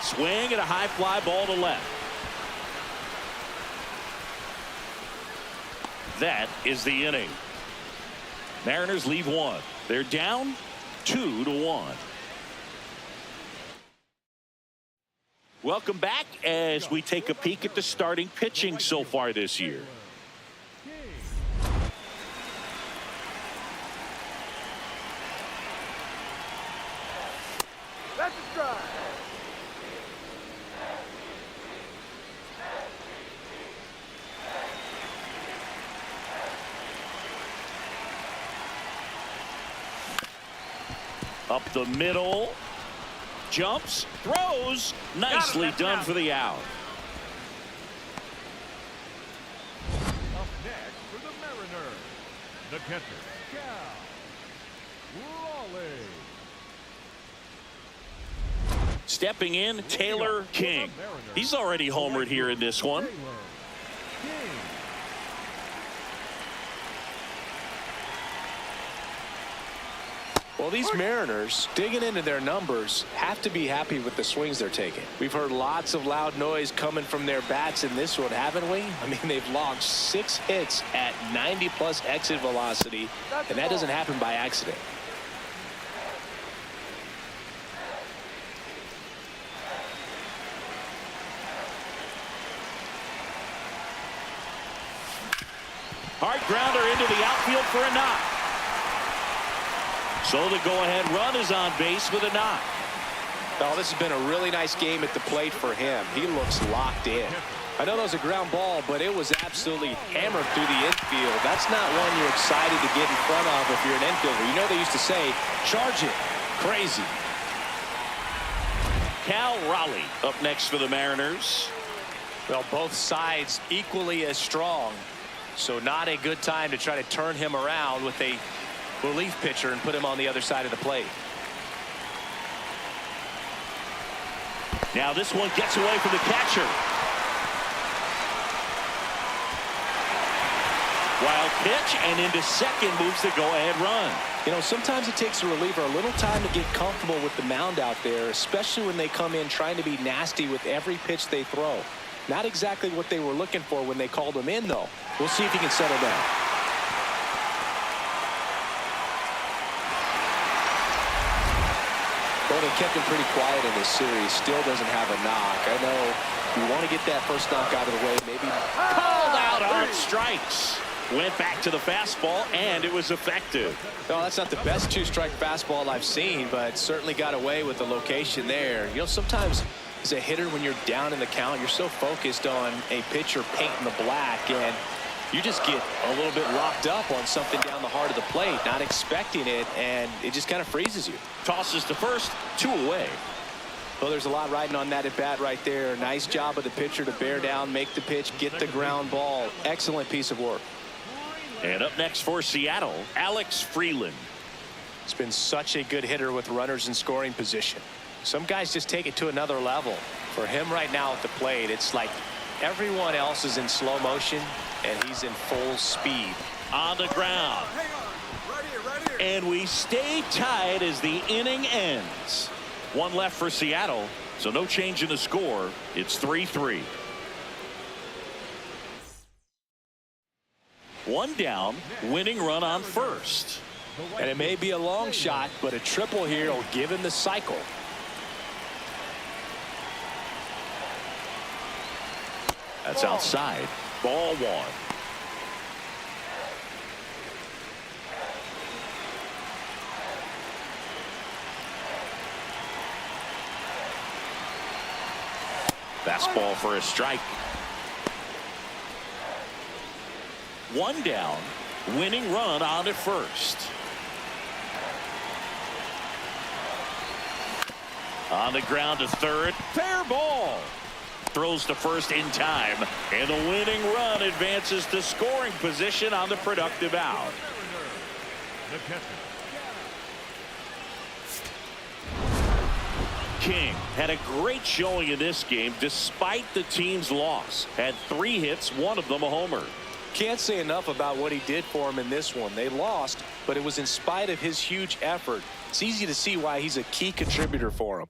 Swing and a high fly ball to left. That is the inning. Mariners leave 1. They're down 2-1. Welcome back as we take a peek at the starting pitching so far this year. That's a strike. Up the middle. Jumps, throws. Nicely done for the out. Up next for the Mariners, the catcher, Cal Raleigh. Stepping in, Taylor King. He's already homered here in this one. Well, these Mariners, digging into their numbers, have to be happy with the swings they're taking. We've heard lots of loud noise coming from their bats in this one, haven't we? I mean, they've launched 6 hits at 90+ exit velocity, and that doesn't happen by accident. Hard grounder into the outfield for a knock. So the go-ahead run is on base with a knock. Oh, this has been a really nice game at the plate for him. He looks locked in. I know that was a ground ball, but it was absolutely hammered through the infield. That's not one you're excited to get in front of if you're an infielder. You know they used to say, charge it. Crazy. Cal Raleigh up next for the Mariners. Well, both sides equally as strong. So not a good time to try to turn him around with a relief pitcher and put him on the other side of the plate. Now this one gets away from the catcher. Wild pitch, and into second moves the go-ahead run. You know, sometimes it takes a reliever a little time to get comfortable with the mound out there, especially when they come in trying to be nasty with every pitch they throw. Not exactly what they were looking for when they called him in, though. We'll see if he can settle down. Well, they kept him pretty quiet in this series. Still doesn't have a knock. I know you want to get that first knock out of the way. Maybe called out on strikes. Went back to the fastball, and it was effective. No, that's not the best 2-strike fastball I've seen, but certainly got away with the location there. You know, sometimes as a hitter, when you're down in the count, you're so focused on a pitcher painting the black, and you just get a little bit locked up on something down the heart of the plate, not expecting it, and it just kind of freezes you. Tosses to first, 2 away. Well, there's a lot riding on that at bat right there. Nice job of the pitcher to bear down, make the pitch, get the ground ball. Excellent piece of work. And up next for Seattle, Alex Freeland. It's been such a good hitter with runners in scoring position. Some guys just take it to another level. For him right now at the plate, it's like everyone else is in slow motion, and he's in full speed. On the ground. Right here. And we stay tied as the inning ends. 1 left for Seattle, so no change in the score. It's 3-3. 1 down, winning run on first. And it may be a long shot, but a triple here will give him the cycle. That's outside. Ball 1. Fastball for a strike. 1 down, winning run on at first. On the ground to third, fair ball. Throws to first in time, and the winning run advances to scoring position on the productive out. The catcher, King had a great showing in this game despite the team's loss. Had 3 hits, 1 of them a homer. Can't say enough about what he did for him in this one. They lost, but it was in spite of his huge effort. It's easy to see why he's a key contributor for him.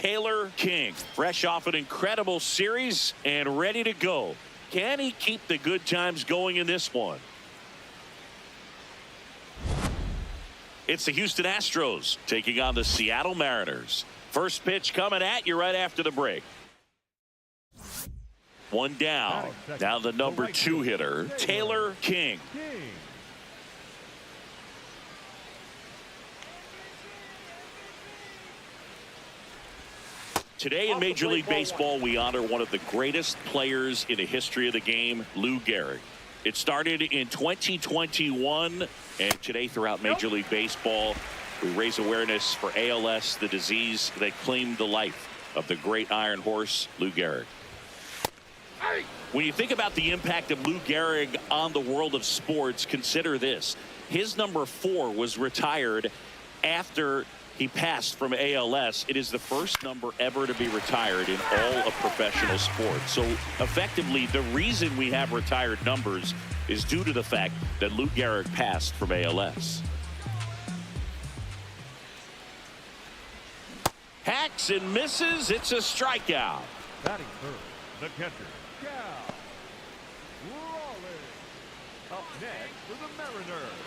Taylor King, fresh off an incredible series and ready to go. Can he keep the good times going in this one? It's the Houston Astros taking on the Seattle Mariners. First pitch coming at you right after the break. One down. Now the number 2 hitter, Taylor King. Today in Major League Baseball, we honor one of the greatest players in the history of the game, Lou Gehrig. It started in 2021, and today throughout Major League Baseball, we raise awareness for ALS, the disease that claimed the life of the great Iron Horse, Lou Gehrig. When you think about the impact of Lou Gehrig on the world of sports, consider this. His number 4 was retired after he passed from ALS. It is the first number ever to be retired in all of professional sports. So effectively, the reason we have retired numbers is due to the fact that Lou Gehrig passed from ALS. Hacks and misses. It's a strikeout. Batting third, the catcher, Cal Raleigh. Up next for the Mariners,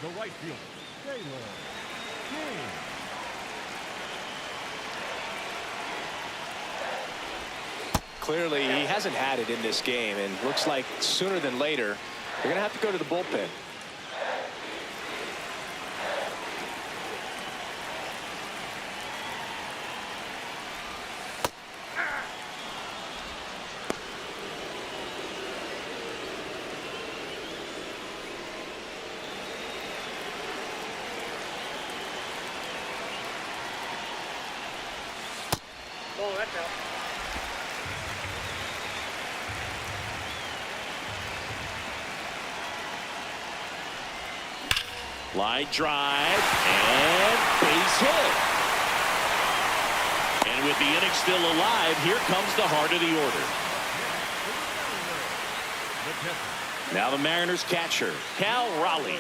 the right fielder, Taylor King. Clearly, he hasn't had it in this game, and looks like sooner than later, they're going to have to go to the bullpen. Oh, that's out. Line drive and base hit. And with the inning still alive, here comes the heart of the order. Now the Mariners catcher, Cal Raleigh.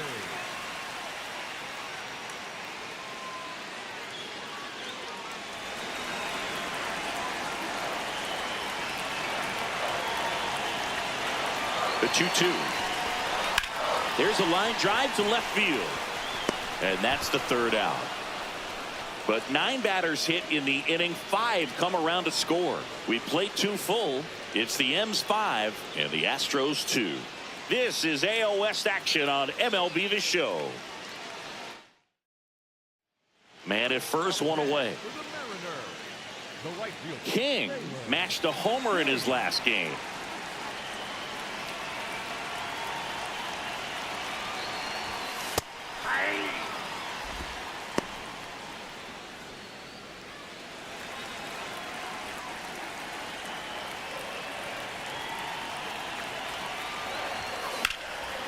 The 2-2. There's a line drive to left field. And that's the third out. But 9 batters hit in the inning. 5 come around to score. We play 2 full. It's the M's 5 and the Astros 2. This is AL West action on MLB The Show. Man at first, one away. King matched a homer in his last game.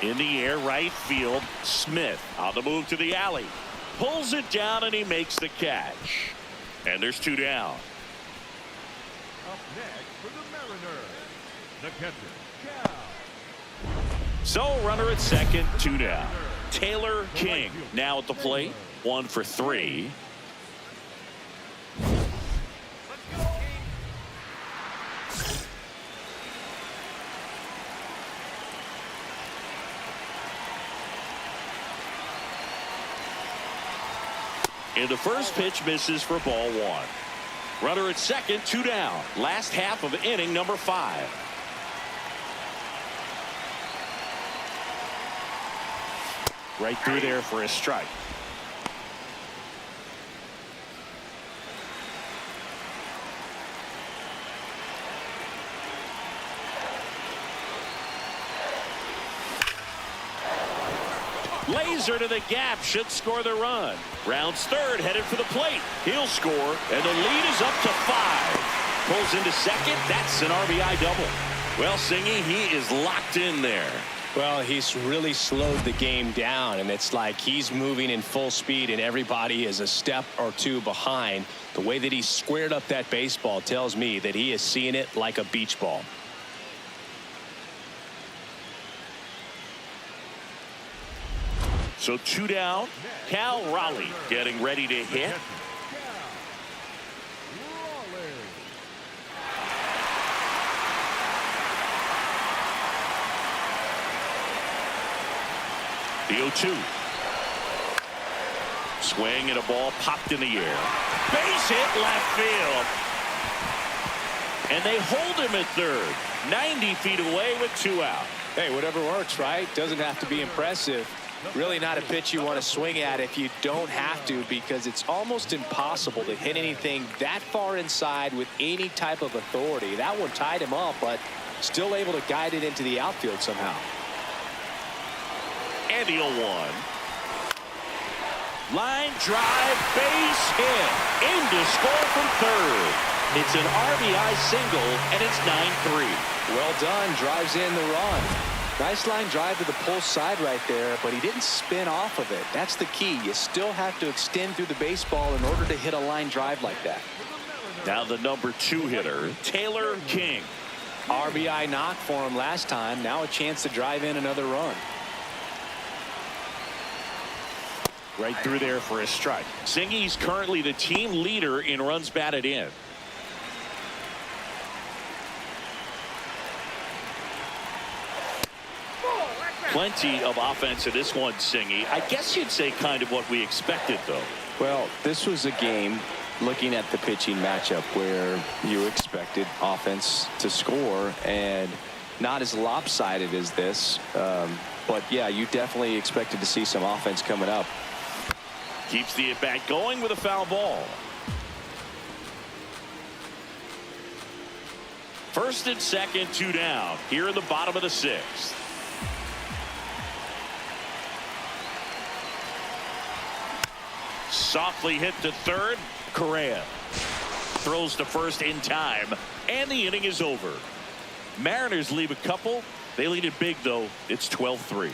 In the air, right field. Smith on the move to the alley. Pulls it down and he makes the catch. And there's 2 down. Up next for the Mariners, the catcher, Cal. So runner at second, 2 down. Taylor King now at the plate. 1 for 3. And the first pitch misses for ball 1. Runner at second, 2 down. Last half of inning number 5. Right through there for a strike. Laser to the gap, should score the run. Rounds third, headed for the plate. He'll score, and the lead is up to 5. Pulls into second. That's an RBI double. Well, Singy, he is locked in there. Well, he's really slowed the game down, and it's like he's moving in full speed, and everybody is a step or 2 behind. The way that he squared up that baseball tells me that he is seeing it like a beach ball. So 2 down. Cal Raleigh getting ready to hit. The 0-2. Swing and a ball popped in the air. Base hit left field. And they hold him at third. 90 feet away with 2 out. Hey, whatever works, right? Doesn't have to be impressive. Really not a pitch you want to swing at if you don't have to, because it's almost impossible to hit anything that far inside with any type of authority. That one tied him up, but still able to guide it into the outfield somehow. And the 0-1. Line drive, base hit. In to score from third. It's an RBI single, and it's 9-3. Well done. Drives in the run. Nice line drive to the pull side right there, but he didn't spin off of it. That's the key. You still have to extend through the baseball in order to hit a line drive like that. Now the number 2 hitter, Taylor King. RBI knock for him last time. Now a chance to drive in another run. Right through there for a strike. Singy's currently the team leader in runs batted in. Plenty of offense in this one, Singy. I guess you'd say kind of what we expected, though. Well, this was a game, looking at the pitching matchup, where you expected offense to score, and not as lopsided as this. But, yeah, you definitely expected to see some offense coming up. Keeps the at-bat going with a foul ball. First and second, 2 down. Here in the bottom of the 6th. Softly hit to third. Correa throws to first in time, and the inning is over. Mariners leave a couple. They lead it big, though. It's 12-3.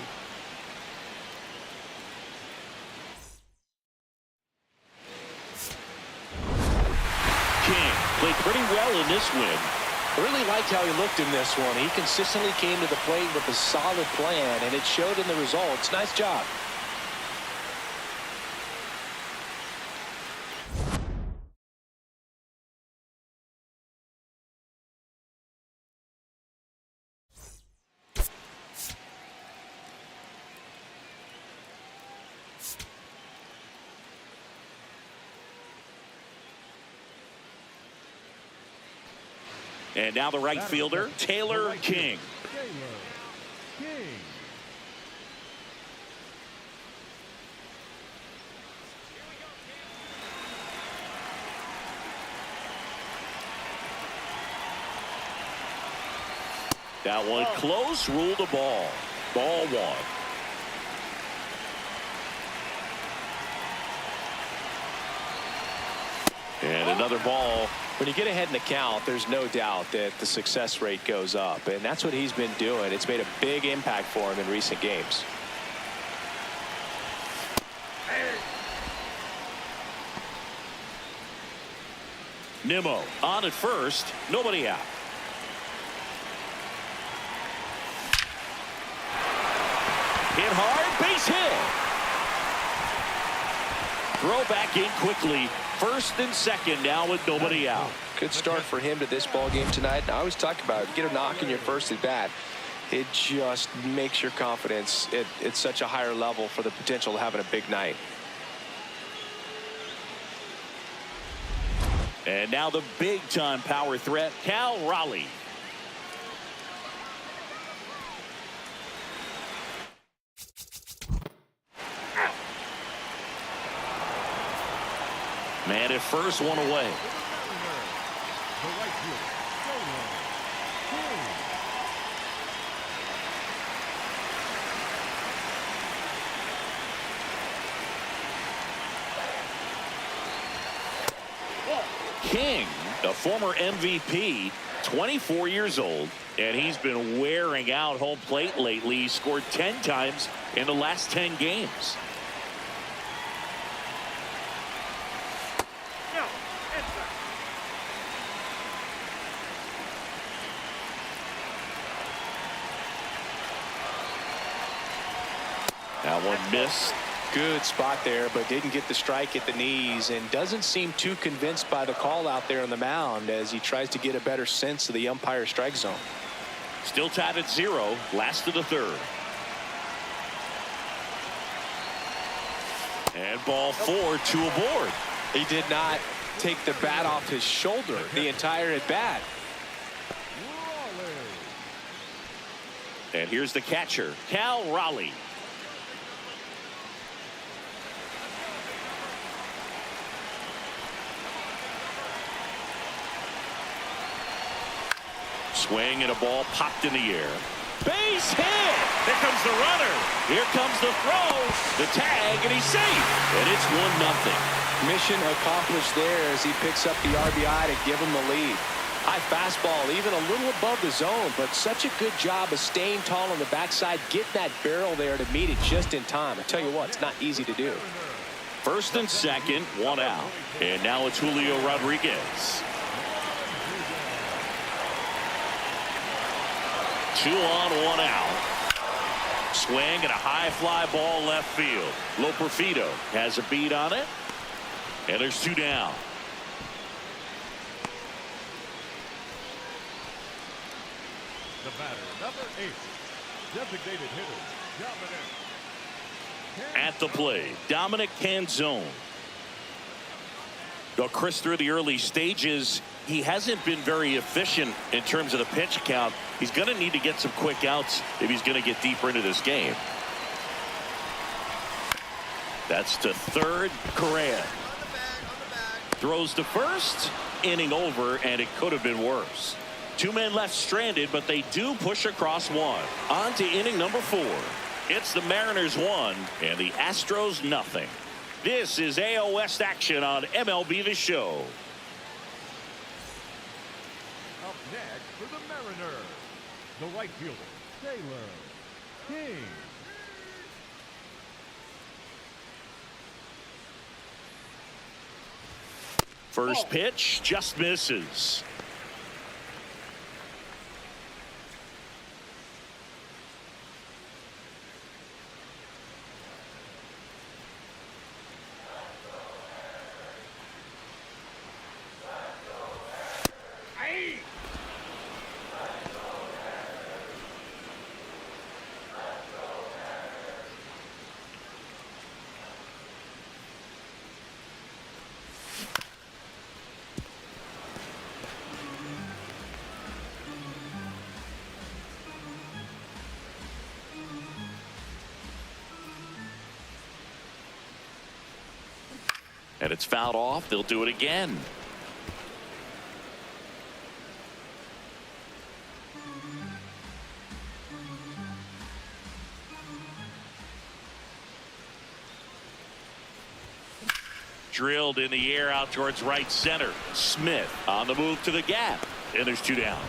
King played pretty well in this win. I really liked how he looked in this one. He consistently came to the plate with a solid plan, and it showed in the results. Nice job. And now the right fielder, Taylor King. That one close, ruled a ball. Ball 1. And another ball. When you get ahead in the count, there's no doubt that the success rate goes up, and that's what he's been doing. It's made a big impact for him in recent games. Nimmo on at first, nobody out. Hit hard, base hit. Throw back in quickly. First and second now with nobody out. Good start for him to this ball game tonight. I always talk about it. Get a knock in your first at bat. It just makes your confidence at such a higher level for the potential of having a big night. And now the big time power threat, Cal Raleigh. Man at first, one away. King, the former MVP, 24 years old, and he's been wearing out home plate lately. He scored 10 times in the last 10 games. That one missed. Good spot there, but didn't get the strike at the knees, and doesn't seem too convinced by the call out there on the mound as he tries to get a better sense of the umpire strike zone. Still tied at 0, last of the third. And ball 4, 2 aboard. He did not take the bat off his shoulder the entire at bat. And here's the catcher, Cal Raleigh. Swing and a ball popped in the air. Base hit! There comes the runner. Here comes the throw. The tag, and he's safe. And it's 1-0. Mission accomplished there as he picks up the RBI to give him the lead. High fastball, even a little above the zone, but such a good job of staying tall on the backside, getting that barrel there to meet it just in time. I tell you what, it's not easy to do. First and second, 1 out. And now it's Julio Rodriguez. 2 on, 1 out. Swing and a high fly ball left field. Loperfido has a beat on it. And there's 2 down. The batter, number 8, designated hitter, Dominic. At the plate, Dominic Canzone. Though Chris, through the early stages, he hasn't been very efficient in terms of the pitch count. He's going to need to get some quick outs if he's going to get deeper into this game. That's to third. Correa throws to first. Inning over, and it could have been worse. 2 men left stranded, but they do push across 1. On to inning number 4. It's the Mariners 1 and the Astros nothing. This is AL West action on MLB The Show. Up next for the Mariners, the right fielder, Taylor King. First pitch just misses. And it's fouled off. They'll do it again. Drilled in the air out towards right center. Smith on the move to the gap. And there's 2 down.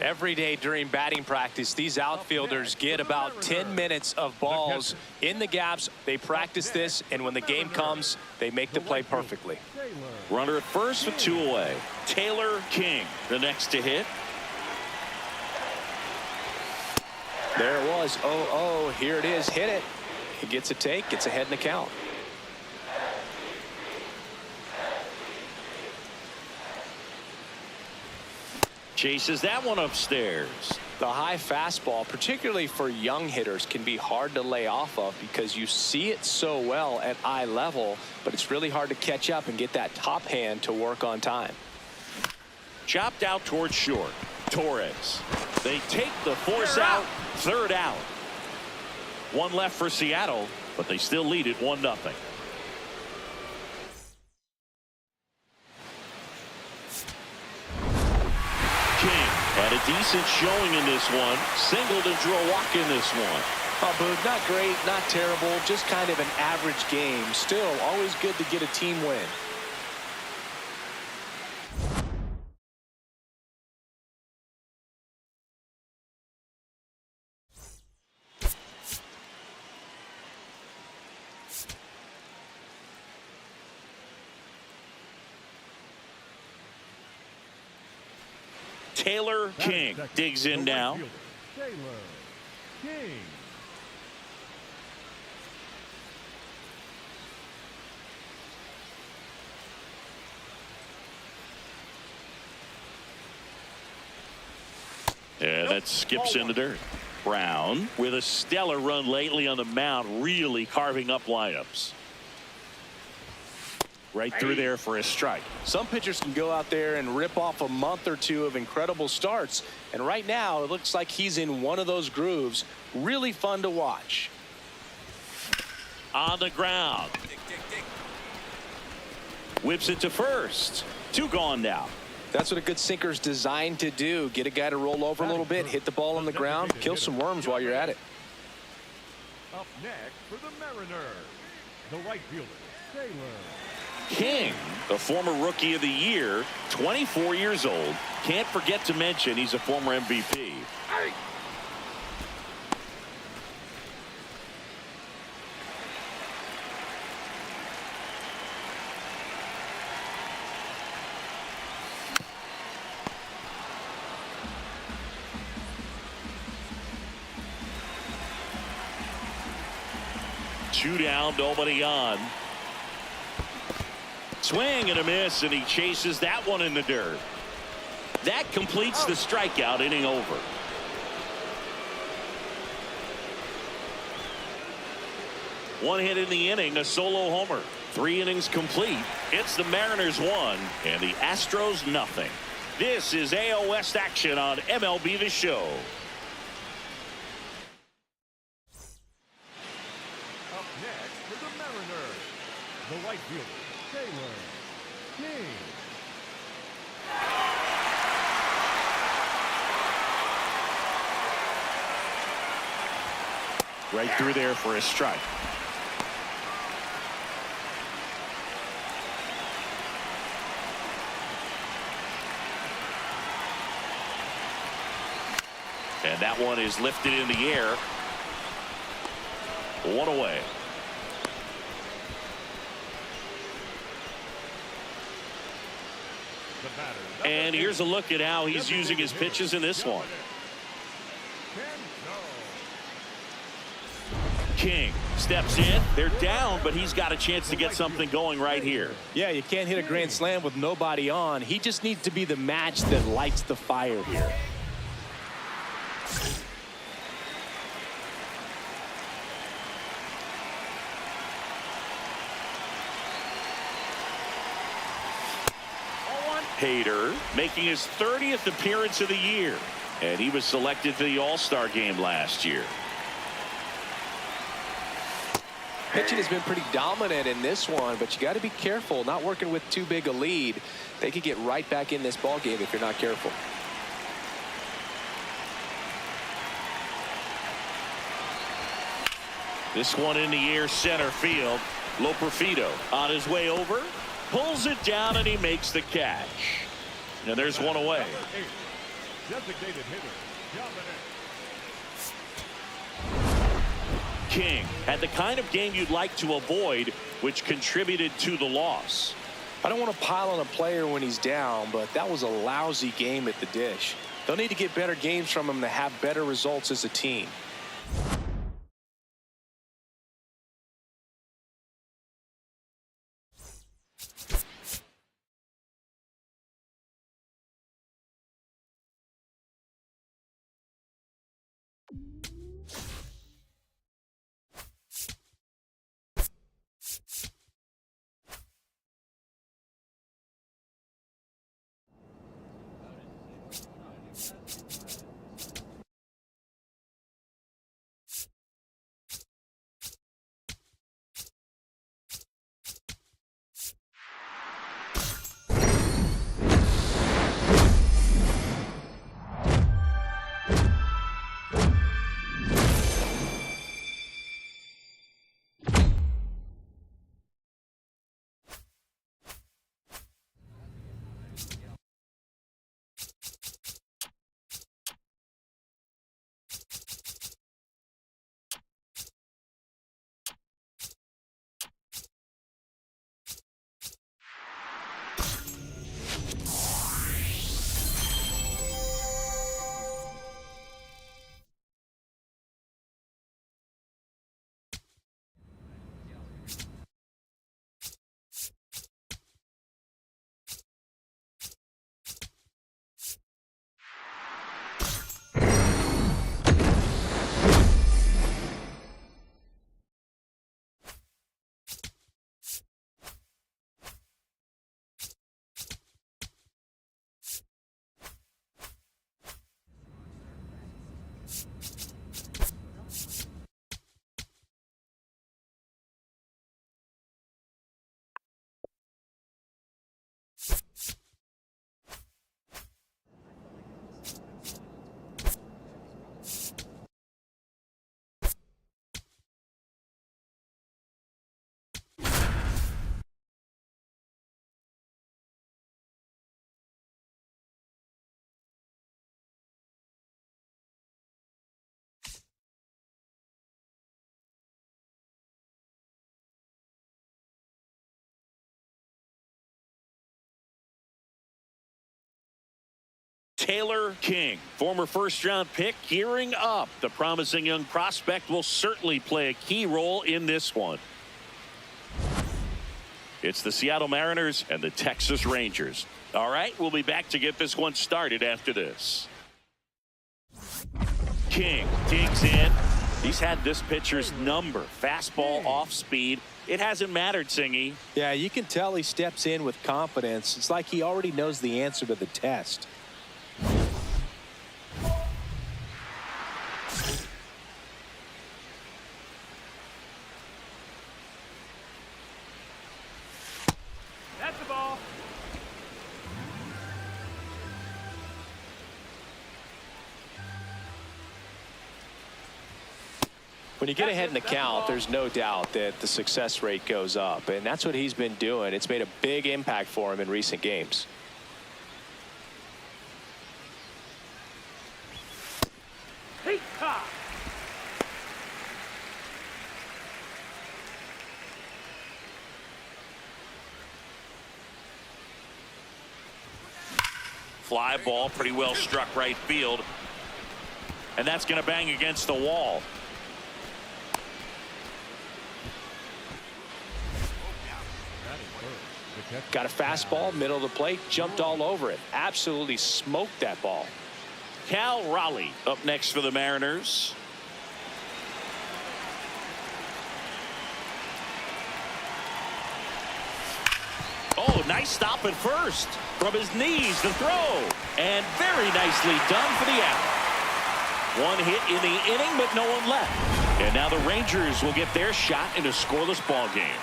Every day during batting practice, these outfielders get about 10 minutes of balls in the gaps. They practice this, and when the game comes, they make the play perfectly. Runner at first with 2 away. Taylor King, the next to hit. There it was. 0-0. Here it is. Hit it. He gets a take, gets ahead in the count. Chases that one upstairs. The high fastball, particularly for young hitters, can be hard to lay off of because you see it so well at eye level, but it's really hard to catch up and get that top hand to work on time. Chopped out towards short. Torres. They take the force out. 3rd out. 1 left for Seattle, but they still lead it 1-0. Had a decent showing in this one. Singled and drew a walk in this one. Oh, Boog, not great, not terrible, just kind of an average game. Still, always good to get a team win. Taylor King digs in now. Taylor King. Yeah, that skips in the dirt. Brown with a stellar run lately on the mound, really carving up lineups. Right through there for a strike. Some pitchers can go out there and rip off a month or two of incredible starts, and right now it looks like he's in one of those grooves. Really fun to watch. On the ground. Whips it to first. 2 gone now. That's what a good sinker's designed to do. Get a guy to roll over a little bit, hit the ball on the ground, kill some worms while you're at it. Up next for the Mariners, the right fielder, Taylor. King, the former Rookie of the Year, 24 years old. Can't forget to mention he's a former MVP. Two down, nobody on. Swing and a miss, and he chases that one in the dirt. That completes the strikeout, inning over. One hit in the inning, a solo homer. 3 innings complete. It's the Mariners 1 and the Astros nothing. This is AL West action on MLB The Show. Up next for the Mariners, the right fielder, Taylor King. Right through there for a strike. And that one is lifted in the air. 1 away. And here's a look at how he's using his pitches in this one. King steps in. They're down, but he's got a chance to get something going right here. Yeah, you can't hit a grand slam with nobody on. He just needs to be the match that lights the fire here. Hader making his 30th appearance of the year, and he was selected for the All-Star game last year. Pitching has been pretty dominant in this one, but you got to be careful not working with too big a lead. They could get right back in this ball game if you're not careful. This one in the air, center field. Loperfido on his way over, pulls it down, and he makes the catch. And there's one away. Designated hitter, Dominic. King had the kind of game you'd like to avoid, which contributed to the loss. I don't want to pile on a player when he's down, but that was a lousy game at the dish. They'll need to get better games from him to have better results as a team. Taylor King, former first-round pick, gearing up. The promising young prospect will certainly play a key role in this one. It's the Seattle Mariners and the Texas Rangers. All right, we'll be back to get this one started after this. King digs in. He's had this pitcher's number. Fastball off speed. It hasn't mattered, Singy. Yeah, you can tell he steps in with confidence. It's like he already knows the answer to the test. That's the ball. When you get ahead in the count, there's no doubt that the success rate goes up, and that's what he's been doing. It's made a big impact for him in recent games. Fly ball, pretty well struck right field. And that's going to bang against the wall. Got a fastball, middle of the plate, jumped all over it. Absolutely smoked that ball. Cal Raleigh up next for the Mariners. Oh, nice stop at first. From his knees, the throw. And very nicely done for the out. One hit in the inning, but no one left. And now the Rangers will get their shot in a scoreless ball game.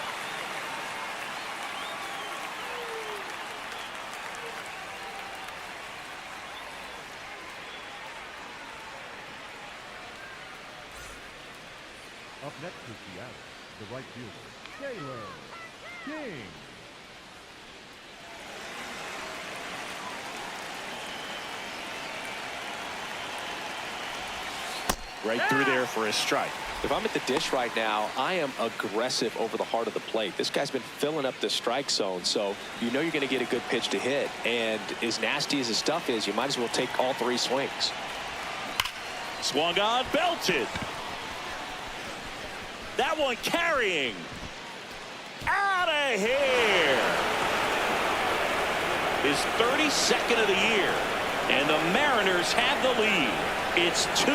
Up next is Seattle, the right fielder, Taylor King. Right through there for a strike. If I'm at the dish right now, I am aggressive over the heart of the plate. This guy's been filling up the strike zone, so you know you're going to get a good pitch to hit. And as nasty as his stuff is, you might as well take all three swings. Swung on, belted. That one carrying. Out of here. His 32nd of the year. And the Mariners have the lead. It's 2-1.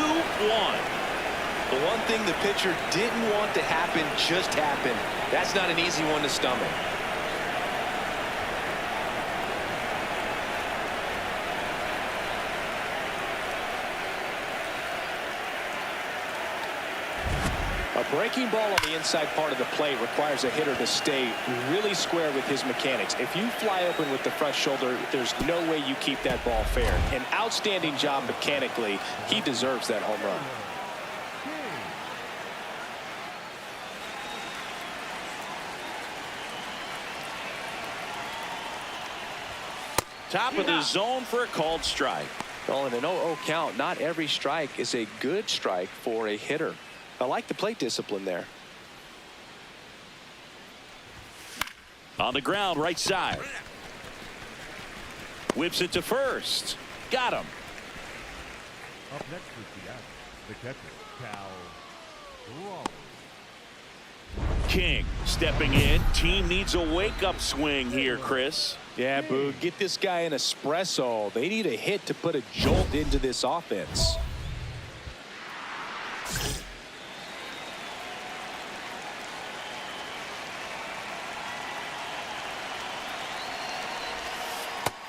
The one thing the pitcher didn't want to happen just happened. That's not an easy one to stomach. A breaking ball on the inside part of the plate requires a hitter to stay really square with his mechanics. If you fly open with the front shoulder, there's no way you keep that ball fair. An outstanding job mechanically. He deserves that home run. Top of the zone for a called strike. Well, in an 0-0 count, not every strike is a good strike for a hitter. I like the plate discipline there. On the ground, right side. Whips it to first. Got him. Up next is Seattle, the catcher, Cal Raleigh. King stepping in. Team needs a wake-up swing here, Chris. Yeah, Boo, get this guy an espresso. They need a hit to put a jolt into this offense.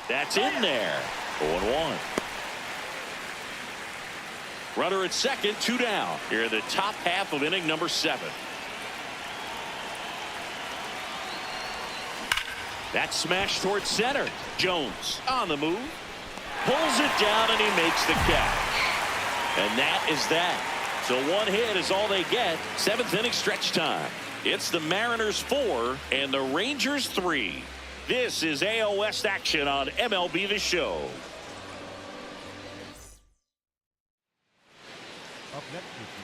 That's in there. 0-1. Runner at second, 2 down. Here in the top half of inning number 7. That smash towards center. Jones on the move. Pulls it down and he makes the catch. And that is that. So one hit is all they get. 7th inning stretch time. It's the Mariners 4 and the Rangers 3. This is AL West action on MLB The Show.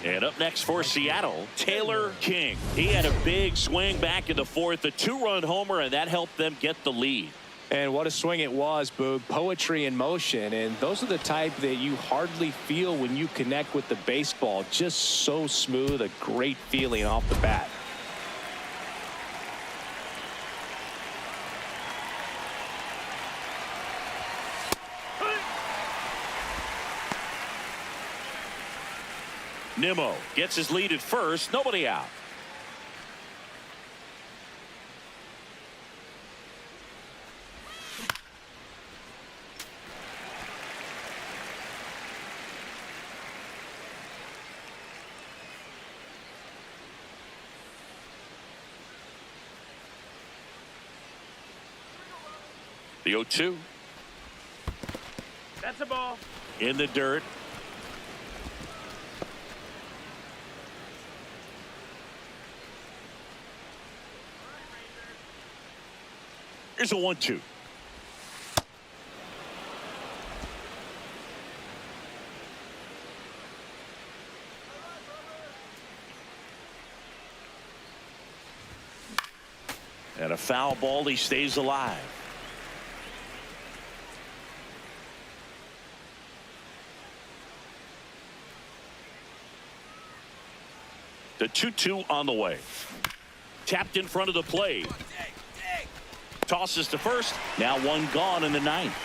And up next for Seattle, Taylor King. He had a big swing back in the 4th, a 2-run homer, and that helped them get the lead. And what a swing it was, Boog. Poetry in motion. And those are the type that you hardly feel when you connect with the baseball. Just so smooth, a great feeling off the bat. Nimmo gets his lead at first. Nobody out. The 0-2. That's a ball. In the dirt. Here's a 1-2. And a foul ball. He stays alive. The 2-2 on the way. Tapped in front of the plate. Tosses to first. Now one gone in the ninth.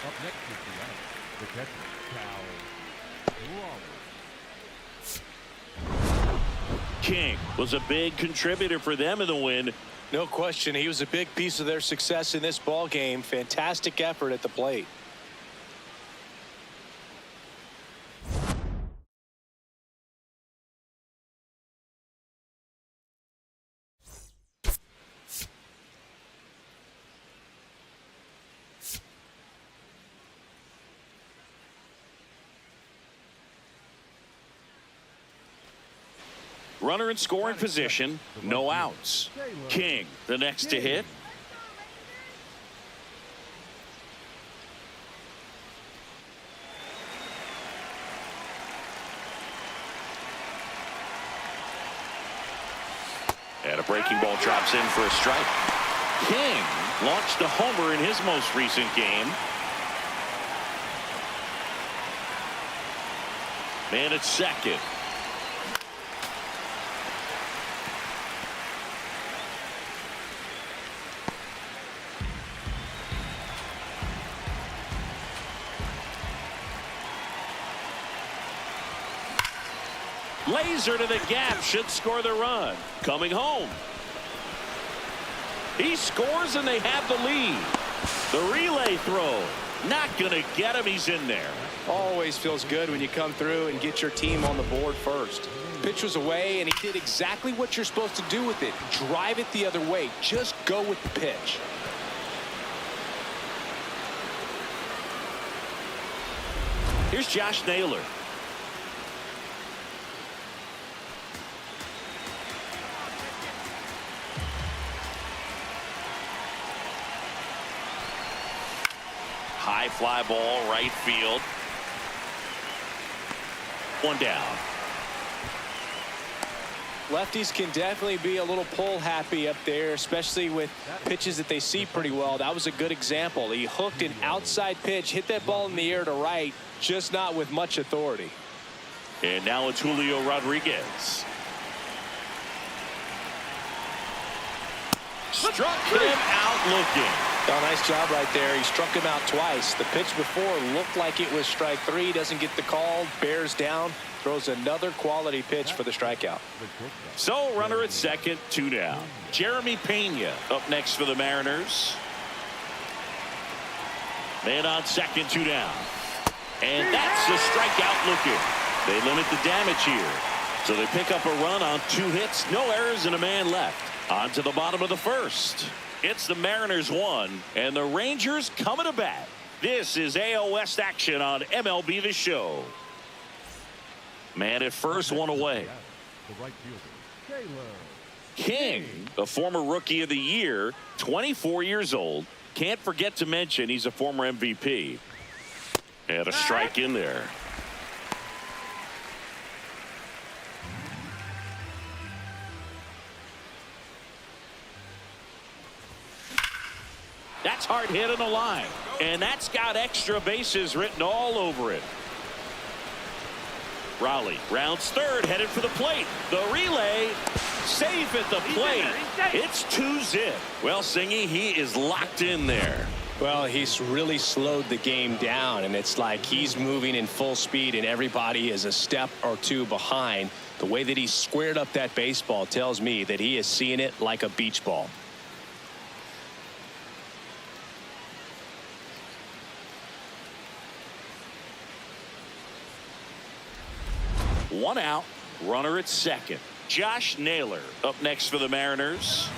Up next is the catcher, King was a big contributor for them in the win. No question. He was a big piece of their success in this ball game. Fantastic effort at the plate. Runner in scoring position. No outs. King the next to hit. And a breaking ball drops in for a strike. King launched a homer in his most recent game. Man at second. Laser to the gap, should score the run. Coming home. He scores and they have the lead. The relay throw. Not going to get him. He's in there. Always feels good when you come through and get your team on the board first. Pitch was away and he did exactly what you're supposed to do with it. Drive it the other way. Just go with the pitch. Here's Josh Naylor. High fly ball, right field. One down. Lefties can definitely be a little pull happy up there, especially with pitches that they see pretty well. That was a good example. He hooked an outside pitch, hit that ball in the air to right, just not with much authority. And now it's Julio Rodriguez. Struck him out looking. Oh, nice job right there. He struck him out twice. The pitch before looked like it was strike three. Doesn't get the call. Bears down. Throws another quality pitch for the strikeout. So runner at second, 2 down. Jeremy Pena up next for the Mariners. Man on second, 2 down. And that's the strikeout looking. They limit the damage here. So they pick up a run on 2 hits, no errors, and a man left. On to the bottom of the first. It's the Mariners 1 and the Rangers coming to bat. This is AL West action on MLB The Show. Man at first, 1 away. the right fielder, King, a former Rookie of the Year, 24 years old. Can't forget to mention he's a former MVP. And a strike in there. It's hard hit on the line. And that's got extra bases written all over it. Raleigh rounds third, headed for the plate. The relay, safe at the plate. It's 2-zip. Well, Singy, he is locked in there. Well, he's really slowed the game down, and it's like he's moving in full speed, and everybody is a step or two behind. The way that he squared up that baseball tells me that he is seeing it like a beach ball. One out, runner at second. Josh Naylor up next for the Mariners.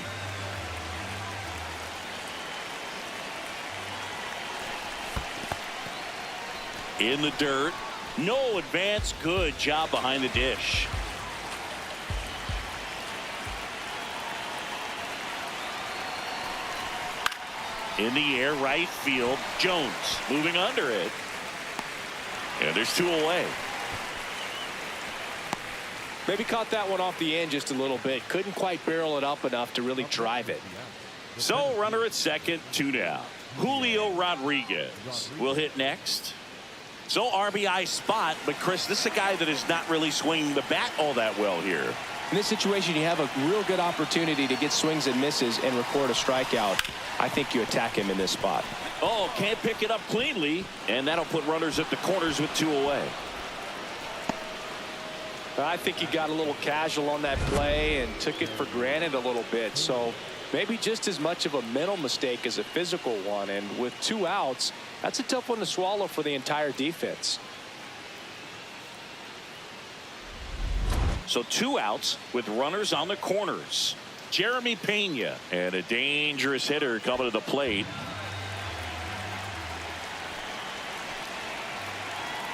In the dirt. No advance. Good job behind the dish. In the air, right field. Jones moving under it. And there's two away. Maybe caught that one off the end just a little bit. Couldn't quite barrel it up enough to really drive it. So runner at second, 2 down. Julio Rodriguez will hit next. So RBI spot, but Chris, this is a guy that is not really swinging the bat all that well here. In this situation, you have a real good opportunity to get swings and misses and record a strikeout. I think you attack him in this spot. Oh, can't pick it up cleanly, and that'll put runners at the corners with 2 away. I think he got a little casual on that play and took it for granted a little bit. So maybe just as much of a mental mistake as a physical one. And with 2 outs, that's a tough one to swallow for the entire defense. So 2 outs with runners on the corners. Jeremy Pena, and a dangerous hitter coming to the plate.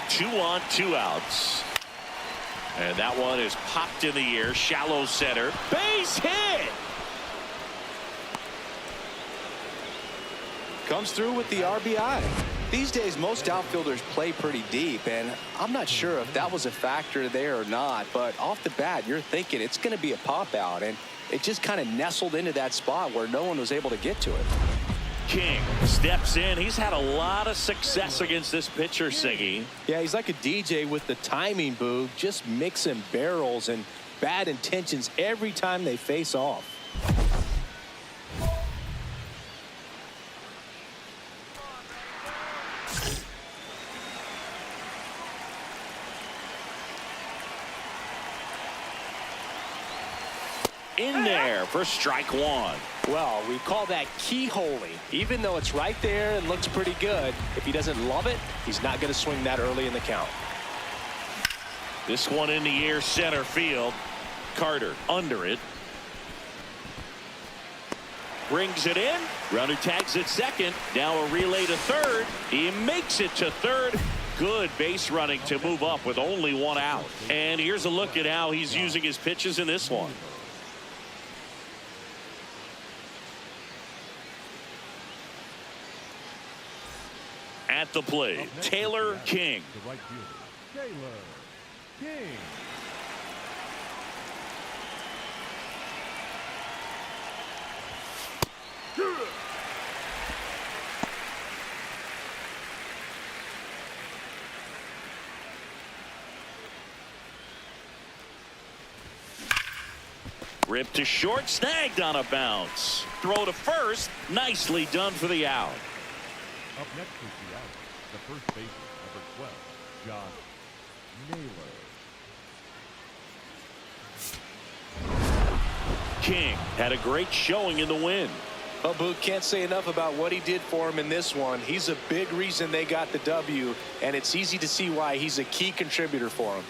2 on, 2 outs. And that one is popped in the air, shallow center. Base hit! Comes through with the RBI. These days, most outfielders play pretty deep, and I'm not sure if that was a factor there or not, but off the bat, you're thinking it's going to be a pop out, and it just kind of nestled into that spot where no one was able to get to it. King steps in. He's had a lot of success against this pitcher, Siggy. Yeah, he's like a DJ with the timing, Boog, just mixing barrels and bad intentions every time they face off. In there for strike 1. Well, we call that keyholing. Even though it's right there and looks pretty good, if he doesn't love it, he's not going to swing that early in the count. This one in the air, center field. Carter under it. Brings it in. Runner tags at second. Now a relay to third. He makes it to third. Good base running to move up with only 1 out. And here's a look at how he's using his pitches in this one. At the plate, Taylor King. The right fielder, Taylor King. Ripped to short, snagged on a bounce. Throw to first, nicely done for the out. Up next is the out. The first baseman, number 12, Josh Naylor. King had a great showing in the win. Well, Boog, can't say enough about what he did for him in this one. He's a big reason they got the W, and it's easy to see why he's a key contributor for him.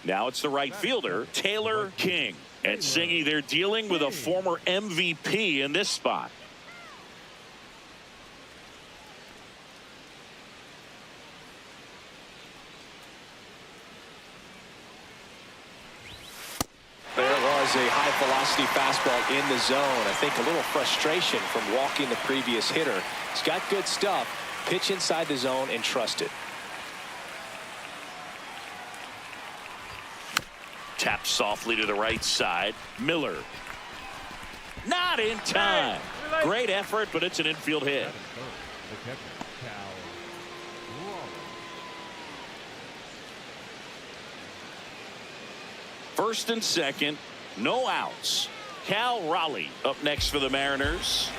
Now it's the right fielder, Taylor King. At Singy, they're dealing with a former MVP in this spot. was a high-velocity fastball in the zone. I think a little frustration from walking the previous hitter. He's got good stuff. Pitch inside the zone and trust it. Tap softly to the right side. Miller. Not in time. Great effort, but it's an infield hit. The catcher, Cal Raleigh. First and second, no outs. Cal Raleigh up next for the Mariners.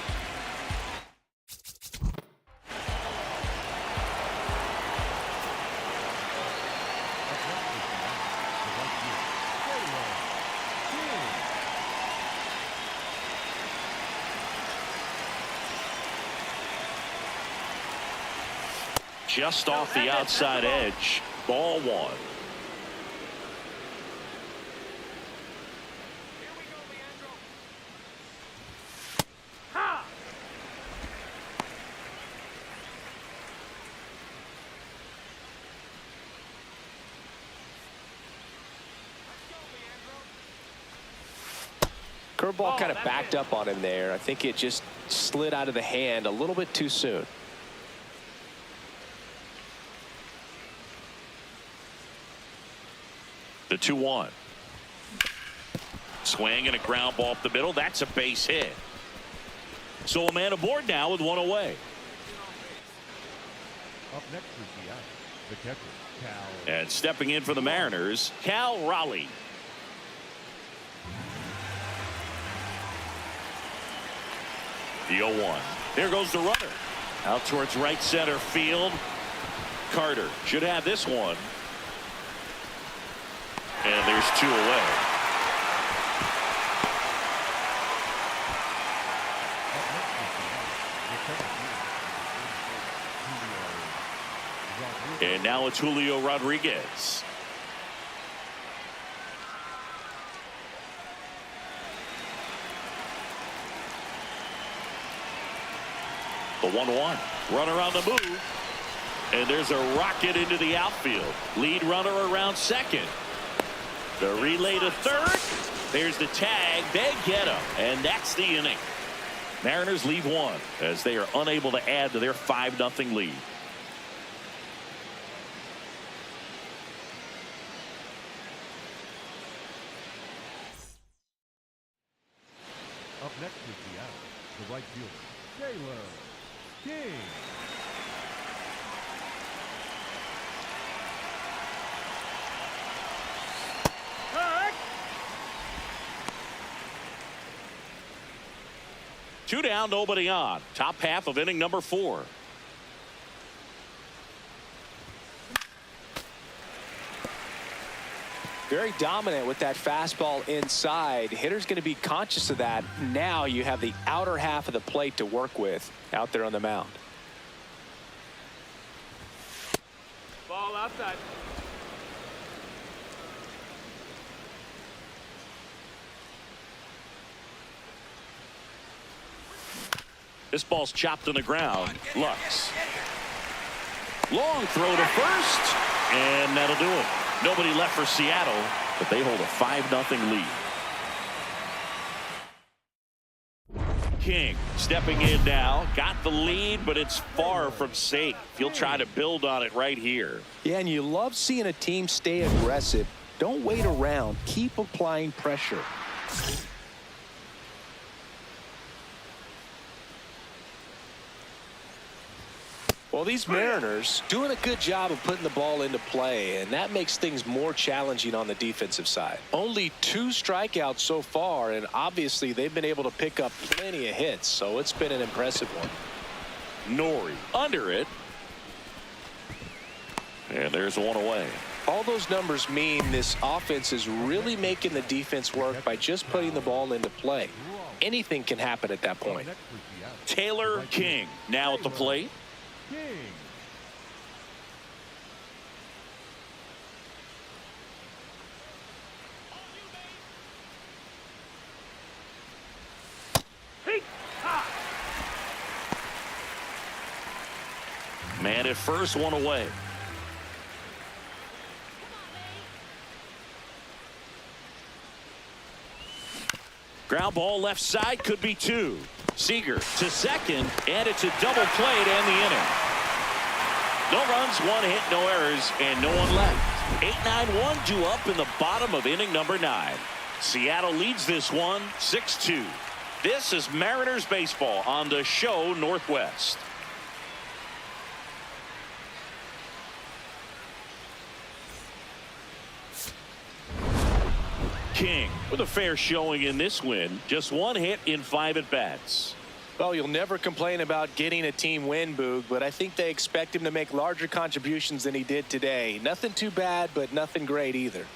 Just off the outside edge. Ball one. Curveball kind of backed up on him there. I think it just slid out of the hand a little bit too soon. The 2-1. Swing and a ground ball up the middle. That's a base hit. So a man aboard now with one away. Up next is Seattle. The catcher, Cal. And stepping in for the Mariners, Cal Raleigh. The 0-1. There goes the runner. Out towards right center field. Carter should have this one. And there's two away. And now it's Julio Rodriguez. The 1-1. Runner on the move. And there's a rocket into the outfield. Lead runner around second. The relay to third. There's the tag. They get him. And that's the inning. Mariners leave one as they are unable to add to their 5-0 lead. Up next is Seattle. The right fielder, Taylor King. Two down, nobody on. Top half of inning number 4. Very dominant with that fastball inside. Hitter's going to be conscious of that. Now you have the outer half of the plate to work with out there on the mound. Ball outside. This ball's chopped on the ground. Lux. Long throw to first. And that'll do it. Nobody left for Seattle, but they hold a 5-0 lead. King stepping in now. Got the lead, but it's far from safe. He'll try to build on it right here. Yeah, and you love seeing a team stay aggressive. Don't wait around. Keep applying pressure. Well, these Mariners doing a good job of putting the ball into play, and that makes things more challenging on the defensive side. Only 2 strikeouts so far, and obviously they've been able to pick up plenty of hits, so it's been an impressive one. Nori under it. And there's one away. All those numbers mean this offense is really making the defense work by just putting the ball into play. Anything can happen at that point. Taylor King now at the plate. King. Man at first, one away. Ground ball left side, could be two. Seager to second, and it's a double play to end the inning. No runs, one hit, no errors, and no one left. 8-9-1 due up in the bottom of inning number 9. Seattle leads this one 6-2. This is Mariners baseball on the show Northwest. King with a fair showing in this win. Just one hit in 5 at-bats. Well, you'll never complain about getting a team win, Boog, but I think they expect him to make larger contributions than he did today. Nothing too bad, but nothing great either.